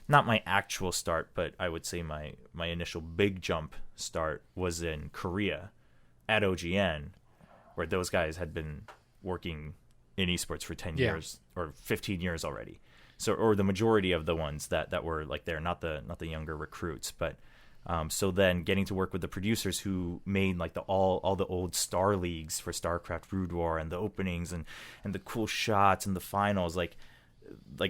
not my actual start, but I would say my initial big jump start was in Korea at OGN, where those guys had been working in esports for 10 years or 15 years already. So, or the majority of the ones that were, like, there, not the younger recruits. But so then getting to work with the producers who made, like, all the old Star Leagues for StarCraft Brood War, and the openings and the cool shots and the finals, like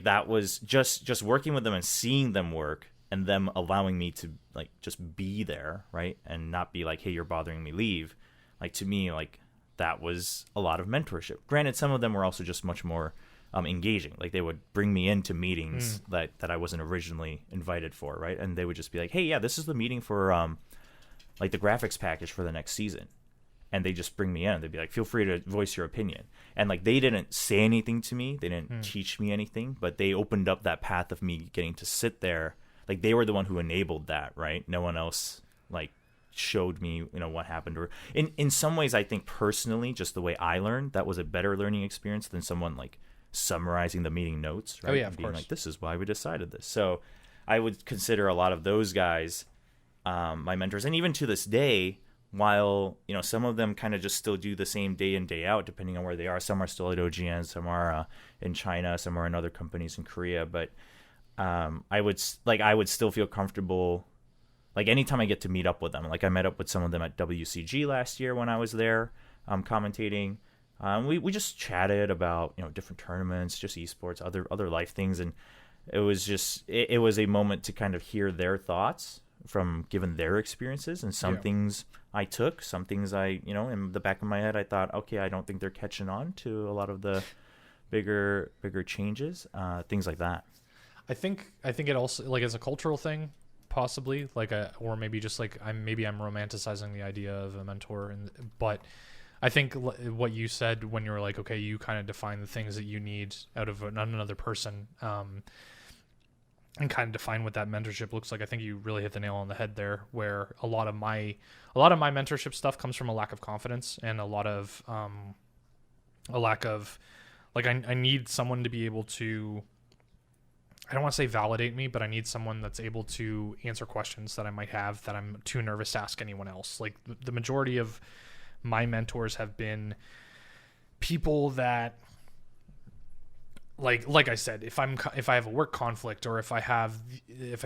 that was just working with them and seeing them work, and them allowing me to, like, just be there, right? And not be like, hey, you're bothering me, leave. Like, to me, like, that was a lot of mentorship. Granted, some of them were also just much more engaging. Like, they would bring me into meetings that I wasn't originally invited for, right? And they would just be like, hey, this is the meeting for like, the graphics package for the next season. And they just bring me in. They'd be like, feel free to voice your opinion. And, like, they didn't say anything to me. They didn't teach me anything, but they opened up that path of me getting to sit there. Like, they were the one who enabled that, right? No one else, like, showed me, what happened. Or in some ways, I think personally, just the way I learned, that was a better learning experience than someone, like, summarizing the meeting notes, right? Oh yeah, of course. Being like, this is why we decided this. So I would consider a lot of those guys my mentors. And even to this day, while, some of them kind of just still do the same day in, day out, depending on where they are. Some are still at OGN, some are in China, some are in other companies in Korea. But I would still feel comfortable like anytime I get to meet up with them, like I met up with some of them at WCG last year when I was there commentating. We just chatted about, you know, different tournaments, just esports, other life things, and it was just it was a moment to kind of hear their thoughts from given their experiences, and some things I took, some things I, you know, in the back of my head I thought, okay, I don't think they're catching on to a lot of the bigger changes, things like that. I think it also, like, as a cultural thing, possibly, like, or maybe just like I'm romanticizing the idea of a mentor, but I think what you said when you were like, okay, you kind of define the things that you need out of another person, and kind of define what that mentorship looks like. I think you really hit the nail on the head there, where a lot of my mentorship stuff comes from a lack of confidence and a lack of, like, I need someone to be able to, I don't want to say validate me, but I need someone that's able to answer questions that I might have that I'm too nervous to ask anyone else. Like, the majority of my mentors have been people that, like I said, if I have a work conflict, or if I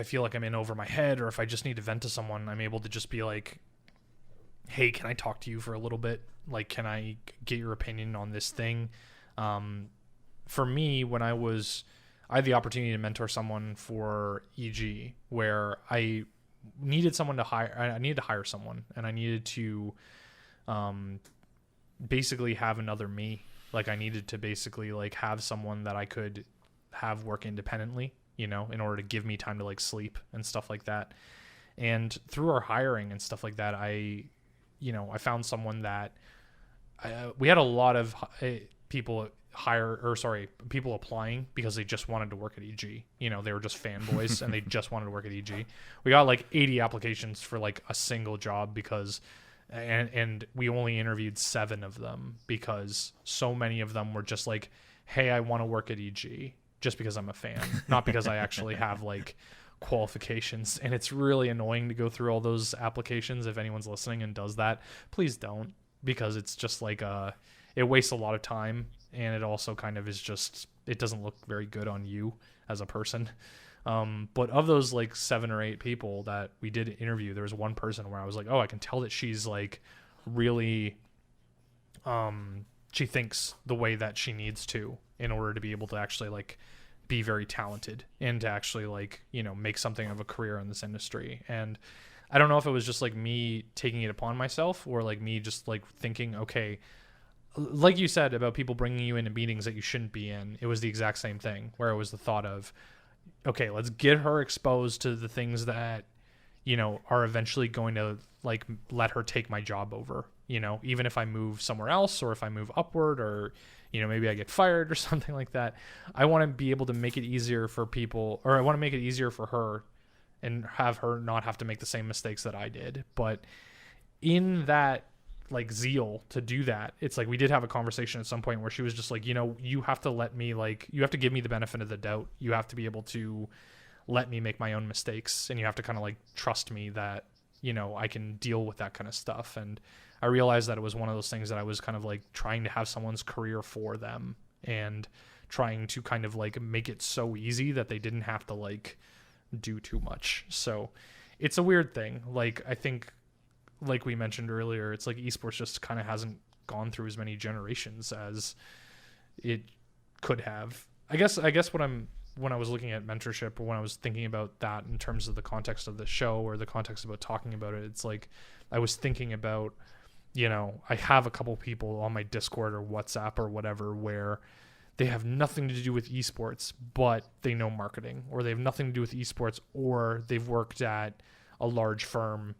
feel like I'm in over my head, or if I just need to vent to someone, I'm able to just be like, hey, can I talk to you for a little bit? Like, can I get your opinion on this thing? For me, when I had the opportunity to mentor someone for EG, where I needed someone to hire. I needed to hire someone, and I needed to basically have another me. Like, I needed to basically, like, have someone that I could have work independently, you know, in order to give me time to, like, sleep and stuff like that. And through our hiring and stuff like that, I found someone that we had a lot of people applying because they just wanted to work at EG. You know, they were just fanboys and they just wanted to work at EG. We got like 80 applications for like a single job because and we only interviewed 7 of them because so many of them were just like, hey, I want to work at EG just because I'm a fan, not because I actually have like qualifications. And it's really annoying to go through all those applications. If anyone's listening and does that, please don't, because it's just like it wastes a lot of time, and it also kind of is just, it doesn't look very good on you as a person. But of those like 7 or 8 people that we did interview, there was one person where I was like, oh, I can tell that she's like really, she thinks the way that she needs to in order to be able to actually like be very talented and to actually like, you know, make something of a career in this industry. And I don't know if it was just like me taking it upon myself, or like me just like thinking, okay, like you said about people bringing you into meetings that you shouldn't be in. It was the exact same thing, where it was the thought of, okay, let's get her exposed to the things that, you know, are eventually going to like let her take my job over, you know, even if I move somewhere else, or if I move upward, or, you know, maybe I get fired or something like that. I want to be able to make it easier for people, or I want to make it easier for her and have her not have to make the same mistakes that I did. But in that like zeal to do that, it's like we did have a conversation at some point where she was just like, you know, you have to let me, like, you have to give me the benefit of the doubt. You have to be able to let me make my own mistakes, and you have to kind of like trust me that, you know, I can deal with that kind of stuff. And I realized that it was one of those things that I was kind of like trying to have someone's career for them, and trying to kind of like make it so easy that they didn't have to like do too much. So it's a weird thing. Like, I think, like we mentioned earlier, it's like esports just kind of hasn't gone through as many generations as it could have. I guess when I was looking at mentorship, or when I was thinking about that in terms of the context of the show, or the context about talking about it, it's like I was thinking about, you know, I have a couple people on my Discord or WhatsApp or whatever where they have nothing to do with esports, but they know marketing, or they have nothing to do with esports, or they've worked at a large firm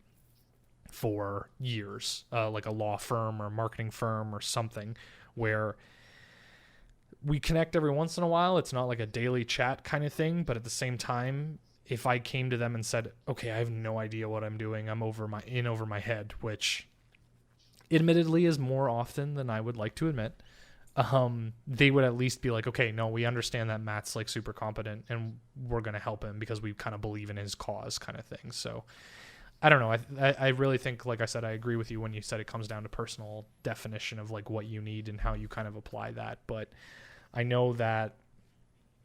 for years, like a law firm or a marketing firm or something, where we connect every once in a while. It's not like a daily chat kind of thing, but at the same time, if I came to them and said, okay, I have no idea what I'm doing, I'm over my head, which admittedly is more often than I would like to admit, they would at least be like, okay, no, we understand that Matt's like super competent, and we're going to help him because we kind of believe in his cause kind of thing. So I don't know. I really think, like I said, I agree with you when you said it comes down to personal definition of like what you need and how you kind of apply that. But I know that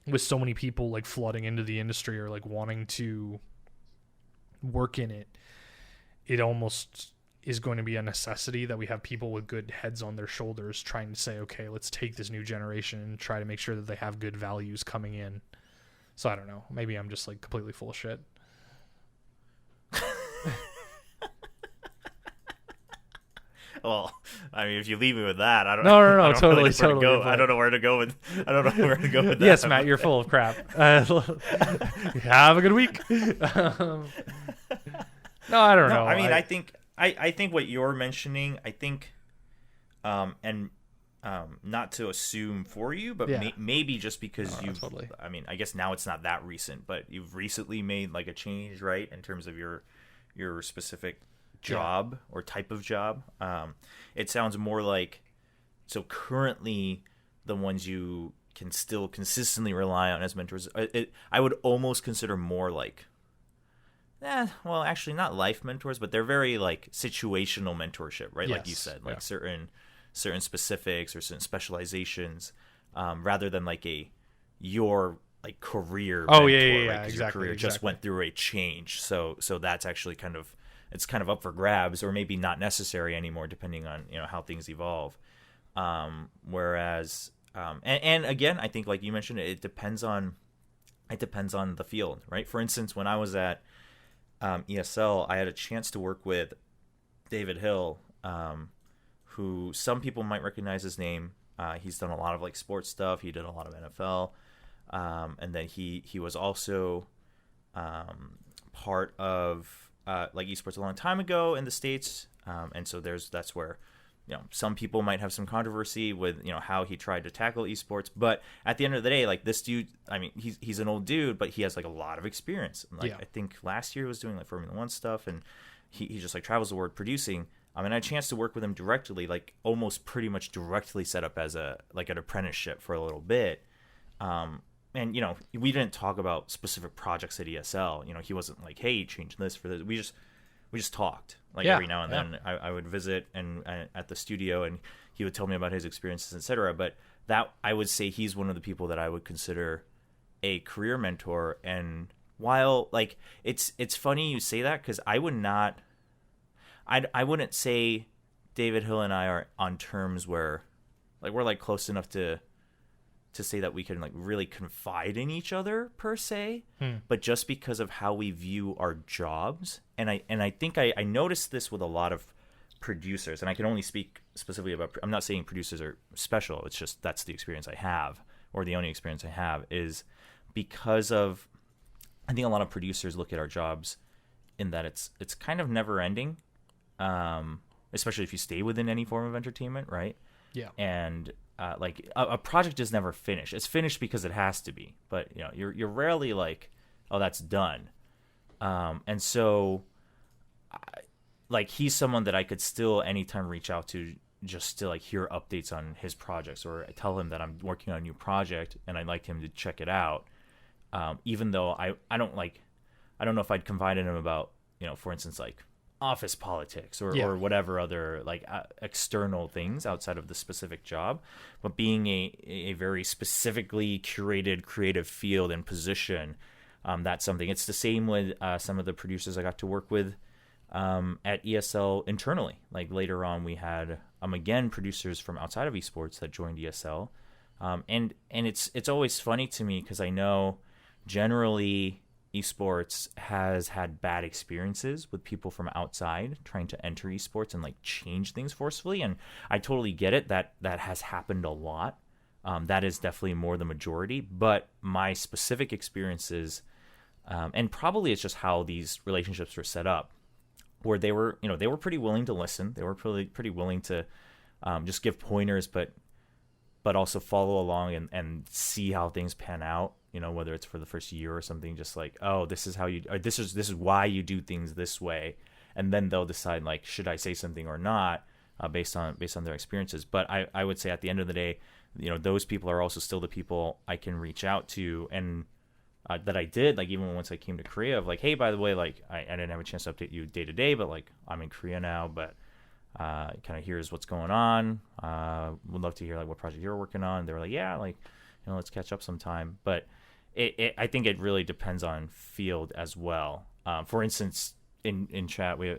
with so many people like flooding into the industry, or like wanting to work in it, it almost is going to be a necessity that we have people with good heads on their shoulders trying to say, okay, let's take this new generation and try to make sure that they have good values coming in. So I don't know. Maybe I'm just like completely full of shit. Well, I mean, if you leave me with that, I don't. No, totally. I don't know where to go with. I don't know where to go with that. Yes, Matt, you're full of crap. Have a good week. No, I don't know. I mean, I think what you're mentioning, I think, and not to assume for you, but maybe just because you've. Totally. I mean, I guess now it's not that recent, but you've recently made like a change, right, in terms of your specific job or type of job. It sounds more like, so currently the ones you can still consistently rely on as mentors, I would almost consider more like, well, actually not life mentors, but they're very like situational mentorship, right? Yes. Like you said, like certain specifics or certain specializations, rather than like your like career mentor, right? Exactly. Your career just went through a change. So that's actually it's kind of up for grabs, or maybe not necessary anymore, depending on how things evolve. Whereas, and again, I think like you mentioned, it depends on the field, right? For instance, when I was at ESL, I had a chance to work with David Hill, who some people might recognize his name. He's done a lot of like sports stuff. He did a lot of NFL, and then he was also part of like esports a long time ago in the States, and so that's where some people might have some controversy with how he tried to tackle esports, but at the end of the day, like this dude, I mean, he's an old dude, but he has like a lot of experience. Like I think last year he was doing like Formula 1 stuff, and he just like travels the world producing. I mean, I had a chance to work with him directly, like almost pretty much directly set up as an apprenticeship for a little bit. And we didn't talk about specific projects at ESL. He wasn't like, "Hey, change this for this." We just talked. Like every now and then, I would visit and at the studio, and he would tell me about his experiences, etc. But that, I would say, he's one of the people that I would consider a career mentor. And while like it's funny you say that, because I wouldn't say David Hill and I are on terms where like we're like close enough to say that we can like really confide in each other per se, but just because of how we view our jobs. And I think I noticed this with a lot of producers, and I can only speak specifically about, I'm not saying producers are special. It's just, that's the experience I have, or the only experience I have, is because of, I think a lot of producers look at our jobs in that it's kind of never ending. Especially if you stay within any form of entertainment, right? Yeah. And like a project is never finished. It's finished because it has to be, but you're rarely like, oh, that's done. And so, like, he's someone that I could still anytime reach out to just to like hear updates on his projects, or tell him that I'm working on a new project and I'd like him to check it out. Even though I don't know if I'd confide in him about, for instance, like office politics or whatever other like external things outside of the specific job, but being a very specifically curated creative field and position, that's something. It's the same with some of the producers I got to work with at ESL internally. Like later on, we had again producers from outside of esports that joined ESL, and it's always funny to me because I know generally esports has had bad experiences with people from outside trying to enter esports and like change things forcefully, and I totally get it. That has happened a lot. That is definitely more the majority, but my specific experiences, and probably it's just how these relationships were set up, where they were pretty willing to listen. They were pretty willing to just give pointers, but also follow along and see how things pan out. Whether it's for the first year or something, just like, oh, this is how you, or this is why you do things this way, and then they'll decide like, should I say something or not, based on their experiences. But I would say at the end of the day, those people are also still the people I can reach out to, and that I did, like, even once I came to Korea, of like, hey, by the way, like, I didn't have a chance to update you day to day, but like, I'm in Korea now, but kind of here's what's going on. Would love to hear like what project you're working on. They were like, yeah, like, let's catch up sometime. But I think it really depends on field as well. For instance, in chat, we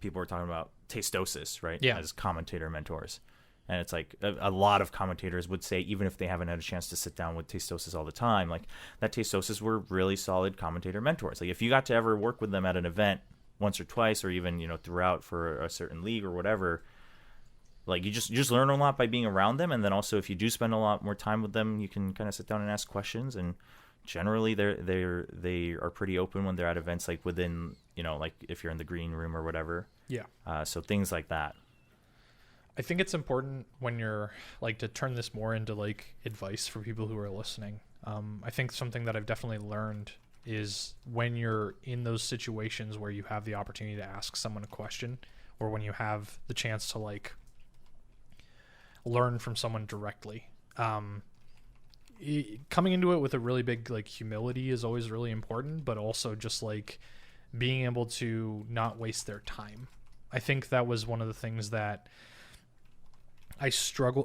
people were talking about Tastosis, right? Yeah. As commentator mentors. And it's like a lot of commentators would say, even if they haven't had a chance to sit down with Tastosis all the time, like that Tastosis were really solid commentator mentors. Like if you got to ever work with them at an event once or twice, or even, throughout for a certain league or whatever, like you just learn a lot by being around them. And then also if you do spend a lot more time with them, you can kind of sit down and ask questions. And generally they are pretty open when they're at events, like within, like if you're in the green room or whatever. Yeah. So things like that. I think it's important when you're like to turn this more into like advice for people who are listening. I think something that I've definitely learned is when you're in those situations where you have the opportunity to ask someone a question, or when you have the chance to like learn from someone directly, coming into it with a really big like humility is always really important, but also just like being able to not waste their time. I think that was one of the things that I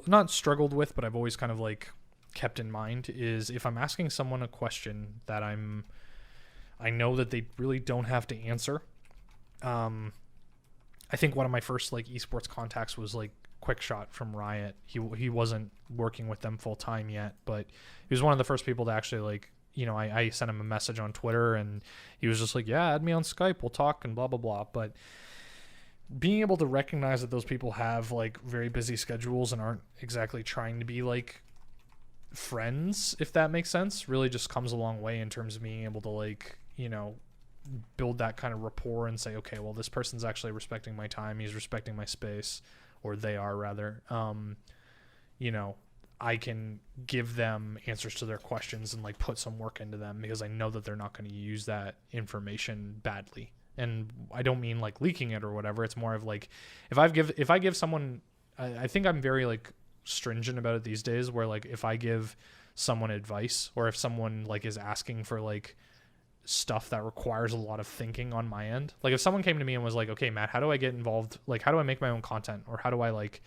not struggled with, but I've always kind of like kept in mind, is if I'm asking someone a question that I know that they really don't have to answer. I think one of my first like esports contacts was like Quick Shot from Riot. He wasn't working with them full time yet, but he was one of the first people to actually like, I sent him a message on Twitter and he was just like, yeah, add me on Skype, we'll talk and blah, blah, blah. But being able to recognize that those people have like very busy schedules and aren't exactly trying to be like friends, if that makes sense, really just comes a long way in terms of being able to like, build that kind of rapport and say, okay, well, this person's actually respecting my time. He's respecting my space, or they are rather. I can give them answers to their questions and like put some work into them because I know that they're not going to use that information badly. And I don't mean like leaking it or whatever. It's more of like, if I give someone, I think I'm very like stringent about it these days, where like if I give someone advice, or if someone like is asking for like stuff that requires a lot of thinking on my end, like if someone came to me and was like, okay, Matt, how do I get involved? Like, how do I make my own content? Or how do I like,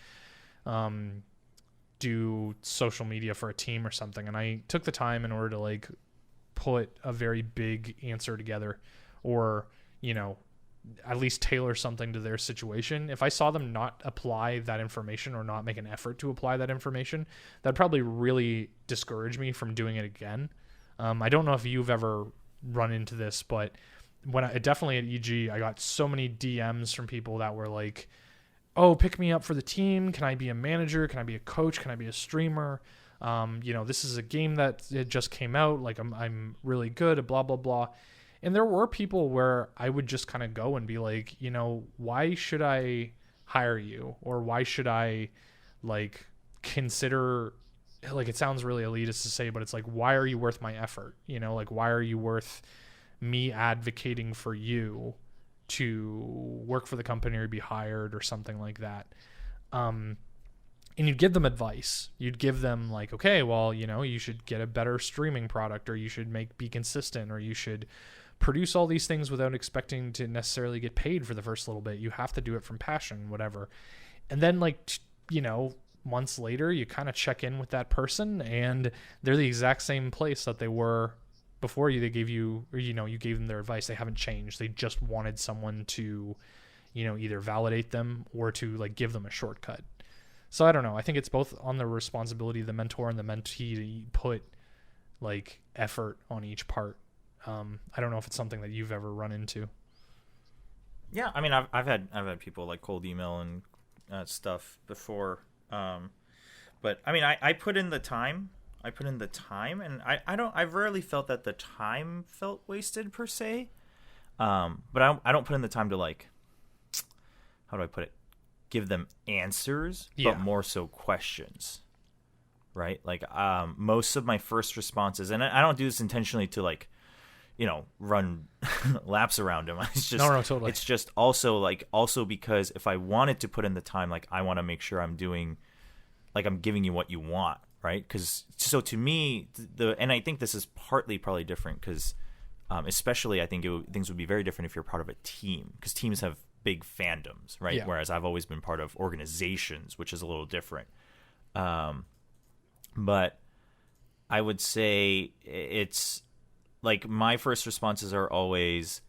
do social media for a team or something? And I took the time in order to like put a very big answer together, or at least tailor something to their situation. If I saw them not apply that information or not make an effort to apply that information, that'd probably really discourage me from doing it again. I don't know if you've ever run into this, but definitely at EG, I got so many DMs from people that were like, oh, pick me up for the team. Can I be a manager? Can I be a coach? Can I be a streamer? This is a game that it just came out. Like I'm really good at blah, blah, blah. And there were people where I would just kind of go and be like, why should I hire you? Or why should I like consider, like, it sounds really elitist to say, but it's like, why are you worth my effort? Like, why are you worth me advocating for you to work for the company or be hired or something like that? And you'd give them advice. You'd give them like, okay, well, you should get a better streaming product, or you should be consistent, or you should produce all these things without expecting to necessarily get paid for the first little bit. You have to do it from passion, whatever. And then like, months later, you kind of check in with that person and they're the exact same place that they were before you. They gave you, or, you gave them their advice. They haven't changed. They just wanted someone to, either validate them or to like give them a shortcut. So I don't know. I think it's both on the responsibility of the mentor and the mentee to put like effort on each part. I don't know if it's something that you've ever run into. Yeah, I mean, I've had people like cold email and stuff before, but I mean, I put in the time. And I've rarely felt that the time felt wasted per se. But I don't put in the time to like, how do I put it? Give them answers, but more so questions, right? Like, most of my first responses, and I don't do this intentionally to like, run laps around him. It's just, no, totally. It's just also because if I wanted to put in the time, like I want to make sure I'm giving you what you want, right? Because so to me, and I think this is probably different because, especially I think things would be very different if you're part of a team, because teams have big fandoms, right? Yeah. Whereas I've always been part of organizations, which is a little different. But I would say it's like my first responses are always,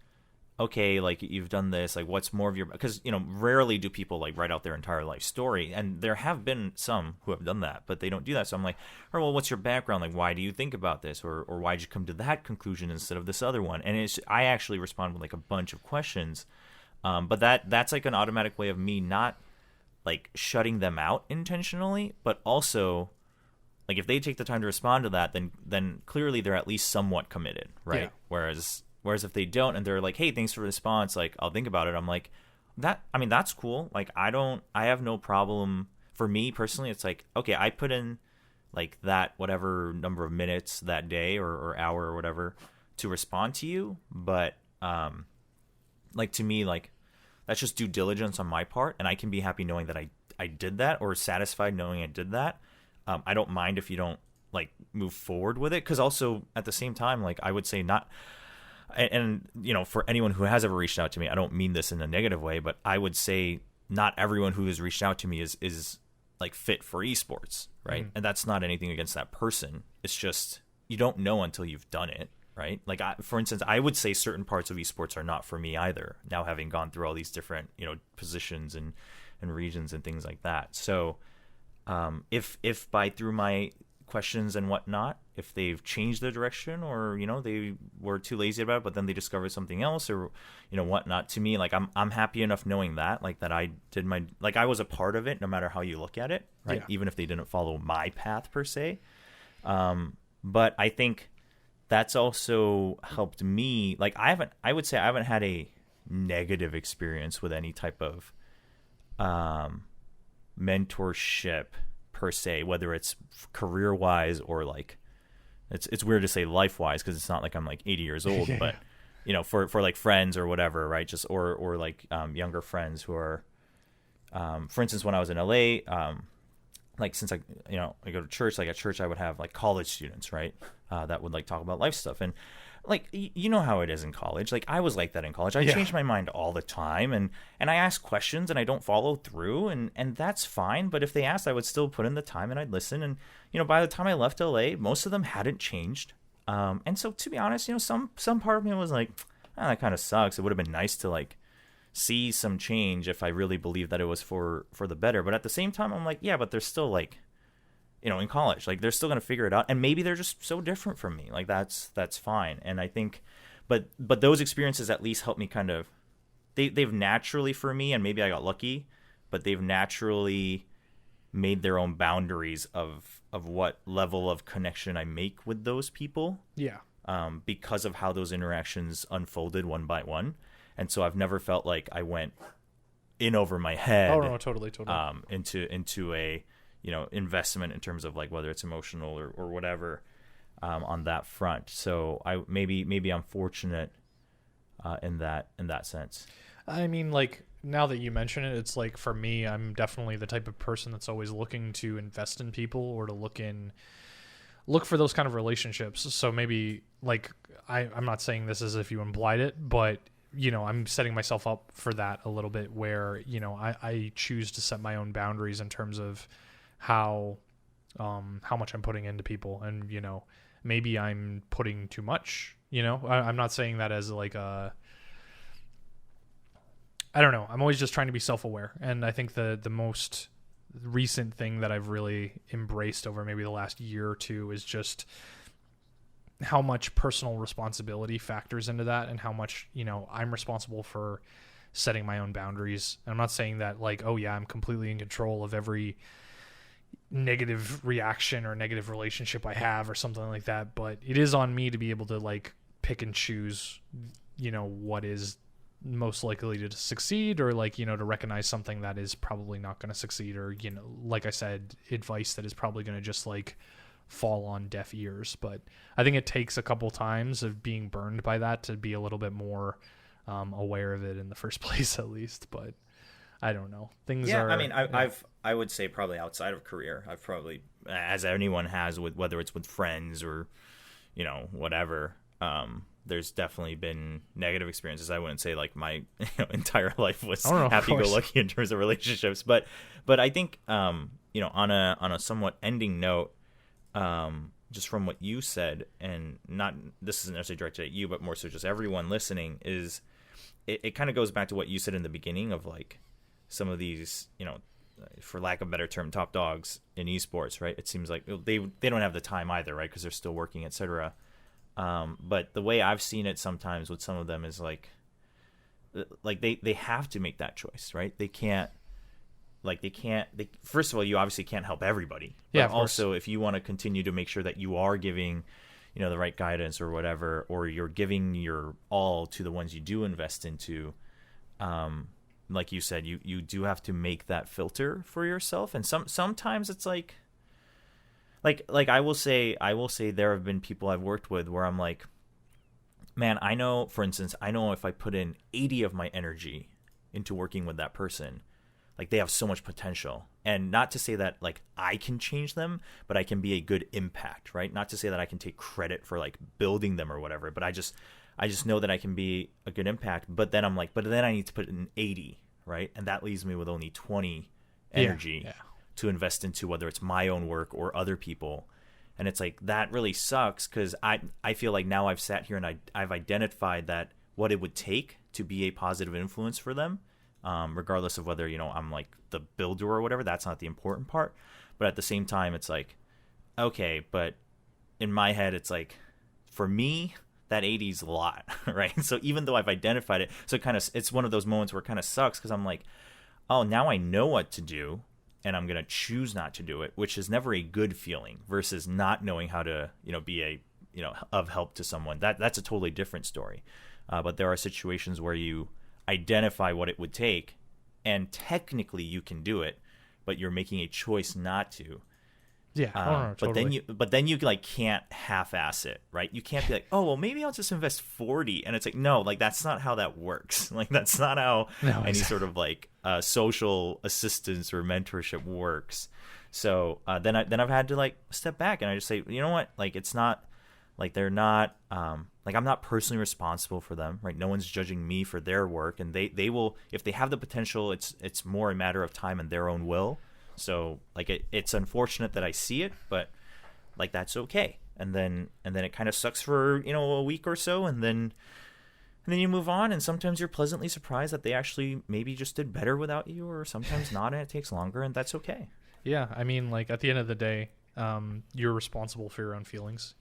okay, like you've done this, like what's more of your, because rarely do people like write out their entire life story, and there have been some who have done that, but they don't do that. So I'm like, oh well, what's your background, like why do you think about this, or why did you come to that conclusion instead of this other one? And I actually respond with like a bunch of questions, but that's like an automatic way of me not like shutting them out intentionally, but also like if they take the time to respond to that, then clearly they're at least somewhat committed, right? Yeah. Whereas if they don't and they're like, hey, thanks for the response, like I'll think about it, I'm like, that's cool. Like I have no problem. For me personally, it's like, okay, I put in like that whatever number of minutes that day or hour or whatever to respond to you, but like to me, like that's just due diligence on my part, and I can be happy knowing that I did that, or satisfied knowing I did that. I don't mind if you don't like move forward with it, because also at the same time, like I would say not. And for anyone who has ever reached out to me, I don't mean this in a negative way, but I would say not everyone who has reached out to me is like fit for esports, right? And that's not anything against that person. It's just you don't know until you've done it, right? Like for instance, I would say certain parts of esports are not for me either. Now having gone through all these different positions and regions and things like that, so if by through my questions and whatnot, if they've changed their direction, or they were too lazy about it, but then they discovered something else, or whatnot, to me, like I'm happy enough knowing that, like that I did my, like I was a part of it, no matter how you look at it, right? Even if they didn't follow my path per se. But I think that's also helped me. Like I would say I haven't had a negative experience with any type of mentorship per se, whether it's career wise or like it's weird to say life wise, because it's not like I'm like 80 years old, but for like friends or whatever, right? Just or like younger friends who are for instance, when I was in LA, like since I go to church, like at church I would have like college students, right, that would like talk about life stuff. And like how it is in college. Like I was like that in college. I change my mind all the time, and I ask questions and I don't follow through, and that's fine. But if they asked, I would still put in the time and I'd listen. And by the time I left LA, most of them hadn't changed. And so to be honest, some part of me was like, oh, that kind of sucks. It would have been nice to like see some change if I really believed that it was for the better. But at the same time, I'm like, yeah, but they're still like, in college, like they're still going to figure it out, and maybe they're just so different from me. Like that's fine. And I think, but those experiences at least help me kind of, they've naturally for me, and maybe I got lucky, but they've naturally made their own boundaries of what level of connection I make with those people. Yeah. Because of how those interactions unfolded one by one. And so I've never felt like I went in over my head. Oh no, totally. Into a investment in terms of like whether it's emotional or whatever on that front. So I maybe I'm fortunate in that sense. I mean, like now that you mention it, it's like for me, I'm definitely the type of person that's always looking to invest in people or to look for those kind of relationships. So maybe like I'm not saying this as if you implied it, but I'm setting myself up for that a little bit where I choose to set my own boundaries in terms of how much I'm putting into people, and maybe I'm putting too much. I'm not saying that as like I don't know. I'm always just trying to be self-aware, and I think the most recent thing that I've really embraced over maybe the last year or two is just how much personal responsibility factors into that, and how much I'm responsible for setting my own boundaries. And I'm not saying that like, oh yeah, I'm completely in control of every negative reaction or negative relationship I have or something like that, but it is on me to be able to like pick and choose what is most likely to succeed, or like to recognize something that is probably not going to succeed, or like I said, advice that is probably going to just like fall on deaf ears. But I think it takes a couple times of being burned by that to be a little bit more aware of it in the first place, at least. But I don't know. Things are. I mean, I would say probably outside of career, I've probably, as anyone has, with whether it's with friends or, whatever. There's definitly been negative experiences. I wouldn't say like my entire life was happy-go-lucky in terms of relationships, but I think on a somewhat ending note, just from what you said, and not this isn't necessarily directed at you, but more so just everyone listening, is it kind of goes back to what you said in the beginning of like some of these, for lack of a better term, top dogs in esports, right? It seems like they don't have the time either, right? Because they're still working, etc. But the way I've seen it sometimes with some of them is like they have to make that choice, right? They can't. First of all, you obviously can't help everybody. But yeah. Also, if you want to continue to make sure that you are giving, the right guidance or whatever, or you're giving your all to the ones you do invest into, like you said, you do have to make that filter for yourself. And sometimes it's like I will say there have been people I've worked with where I'm like, man, I know, for instance, if I put in 80 of my energy into working with that person, like they have so much potential. And not to say that like I can change them, but I can be a good impact, right? Not to say that I can take credit for like building them or whatever, but I just know that I can be a good impact. But then I'm like, but then I need to put in 80, right? And that leaves me with only 20 energy to invest into, whether it's my own work or other people. And it's like, that really sucks, because I feel like now I've sat here and I've identified that what it would take to be a positive influence for them. Regardless of whether, I'm like the builder or whatever, that's not the important part. But at the same time, it's like, okay, but in my head, it's like, for me, that 80 is a lot, right? So even though I've identified it, so it's one of those moments where it kind of sucks, because I'm like, oh, now I know what to do, and I'm going to choose not to do it, which is never a good feeling, versus not knowing how to, be of help to someone. That's a totally different story. But there are situations where you identify what it would take, and technically you can do it, but you're making a choice not to. Yeah, totally. But then you like can't half-ass it, right? You can't be like, oh well, maybe I'll just invest 40, and it's like, no, like that's not how that works. Like that's not how any sort of like social assistance or mentorship works. So then I've had to like step back, and I just say, you know what, like it's not like they're not like I'm not personally responsible for them, right? No one's judging me for their work, and they will, if they have the potential, it's more a matter of time and their own will. So like it's unfortunate that I see it, but like that's okay. And then it kind of sucks for a week or so, and then you move on. And sometimes you're pleasantly surprised that they actually maybe just did better without you, or sometimes not, and it takes longer, and that's okay. Yeah, I mean, like at the end of the day, you're responsible for your own feelings.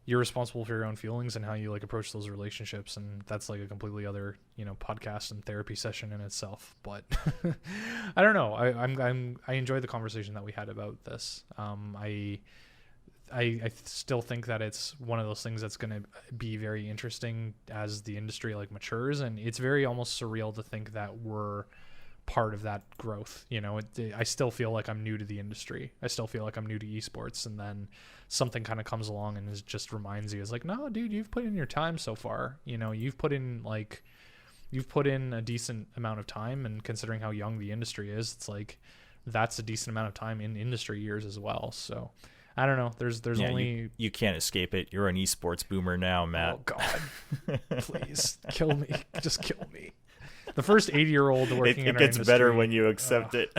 You're responsible for your own feelings and how you like approach those relationships, and that's like a completely other podcast and therapy session in itself. But I don't know. I enjoyed the conversation that we had about this. I still think that it's one of those things that's going to be very interesting as the industry like matures, and it's very almost surreal to think that we're part of that growth. I still feel like I'm new to the industry. I still feel like I'm new to esports, and then something kind of comes along and just reminds you, it's like, no, dude, you've put in your time so far. You've put in a decent amount of time, and considering how young the industry is, it's like that's a decent amount of time in industry years as well. So I don't know. There's only you can't escape it. You're an esports boomer now, Matt. Oh God, please kill me. Just kill me. The first 80-year-old working in our industry. It gets better when you accept it.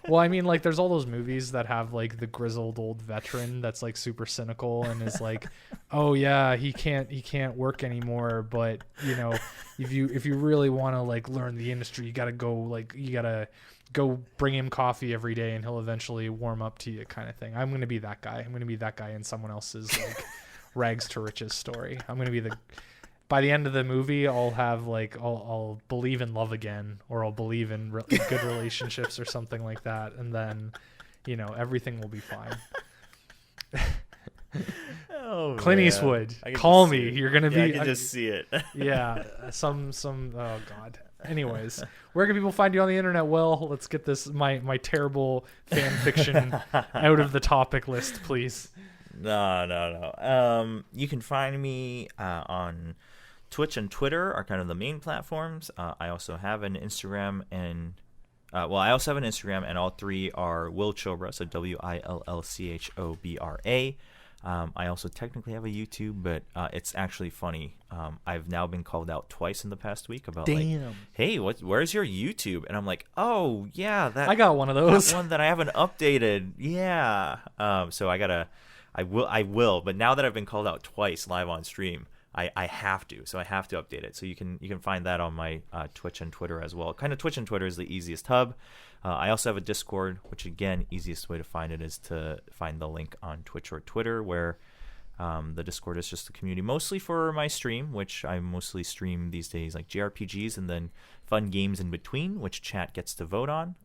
Well, I mean, like, there's all those movies that have, like, the grizzled old veteran that's, like, super cynical and is like, oh, yeah, he can't work anymore, but, if you really want to, like, learn the industry, you got to go bring him coffee every day, and he'll eventually warm up to you, kind of thing. I'm going to be that guy. I'm going to be that guy in someone else's, like, rags to riches story. I'm going to be by the end of the movie, I'll have like I'll believe in love again, or I'll believe in good relationships or something like that, and then everything will be fine. Oh, Clint man. Eastwood, call me. You're gonna be. I can just see it. Yeah, some. Oh God. Anyways, where can people find you on the internet? Well, let's get this my terrible fan fiction out of the topic list, please. No. You can find me on Twitch and Twitter are kind of the main platforms. I also have an Instagram, and all three are Will Chobra, so WILLCHOBRA. I also technically have a YouTube, but it's actually funny. I've now been called out twice in the past week about like, hey, where's your YouTube? And I'm like, oh yeah, I got one of those. That one that I haven't updated. Yeah. So I will. But now that I've been called out twice live on stream, I have to. So I have to update it. So you can find that on my Twitch and Twitter as well. Kind of Twitch and Twitter is the easiest hub. I also have a Discord, which again, easiest way to find it is to find the link on Twitch or Twitter, where the Discord is just a community mostly for my stream, which I mostly stream these days like JRPGs and then fun games in between, which chat gets to vote on.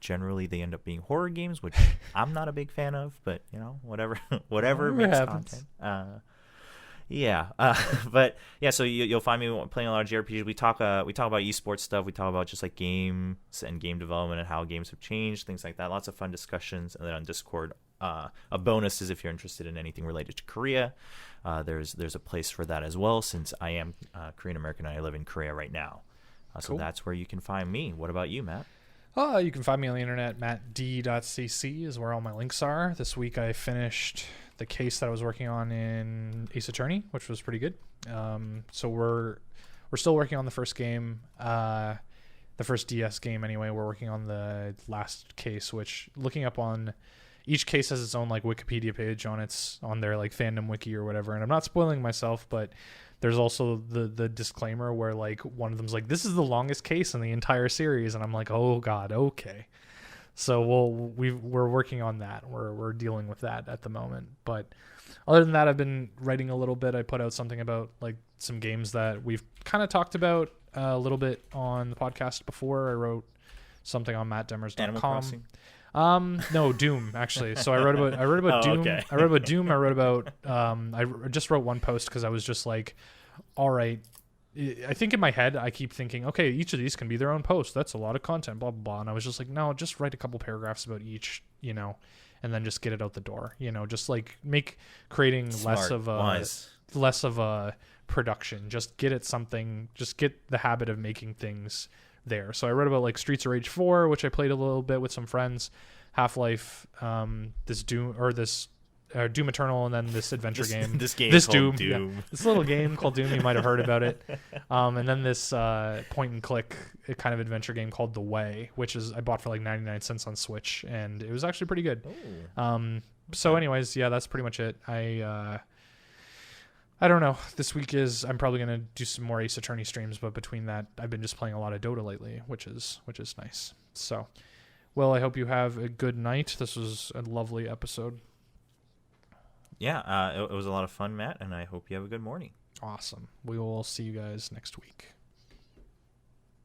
Generally, they end up being horror games, which I'm not a big fan of, but whatever makes happens. Content. Yeah, but yeah, so you'll find me playing a lot of JRPGs. We talk about esports stuff. We talk about just like games and game development and how games have changed, things like that. Lots of fun discussions. And then on Discord, a bonus is if you're interested in anything related to Korea, there's a place for that as well. Since I am Korean American and I live in Korea right now, so that's where you can find me. What about you, Matt? You can find me on the internet. mattd.cc is where all my links are. This week I finished the case that I was working on in Ace Attorney, which was pretty good. So we're still working on the first game, the first DS game anyway. We're working on the last case, which looking up on each case has its own like Wikipedia page on their like fandom wiki or whatever. And I'm not spoiling myself, but there's also the disclaimer where like one of them's like, this is the longest case in the entire series, and I'm like, oh god, okay. So we're working on that. We're dealing with that at the moment. But other than that, I've been writing a little bit. I put out something about like some games that we've kind of talked about a little bit on the podcast before. I wrote something on mattdemers.com. Animal Crossing? No, Doom actually. So I wrote about Doom. Okay. I wrote about Doom. I just wrote one post because I was just like, all right. I think in my head, I keep thinking, okay, each of these can be their own post. That's a lot of content, blah, blah, blah. And I was just like, no, just write a couple paragraphs about each, and then just get it out the door, just like make creating less of a production. Just get it something, just get the habit of making things there. So I wrote about like Streets of Rage 4, which I played a little bit with some friends, Half-Life, this Doom Eternal, and then this adventure game. This game called Doom. Yeah. This little game called Doom. You might have heard about it. And then this point and click kind of adventure game called The Way, which I bought for like 99 cents on Switch, and it was actually pretty good. So anyways, yeah, that's pretty much it. I don't know. This week I'm probably going to do some more Ace Attorney streams, but between that, I've been just playing a lot of Dota lately, which is nice. So, well, I hope you have a good night. This was a lovely episode. Yeah, it was a lot of fun, Matt, and I hope you have a good morning. Awesome. We will see you guys next week.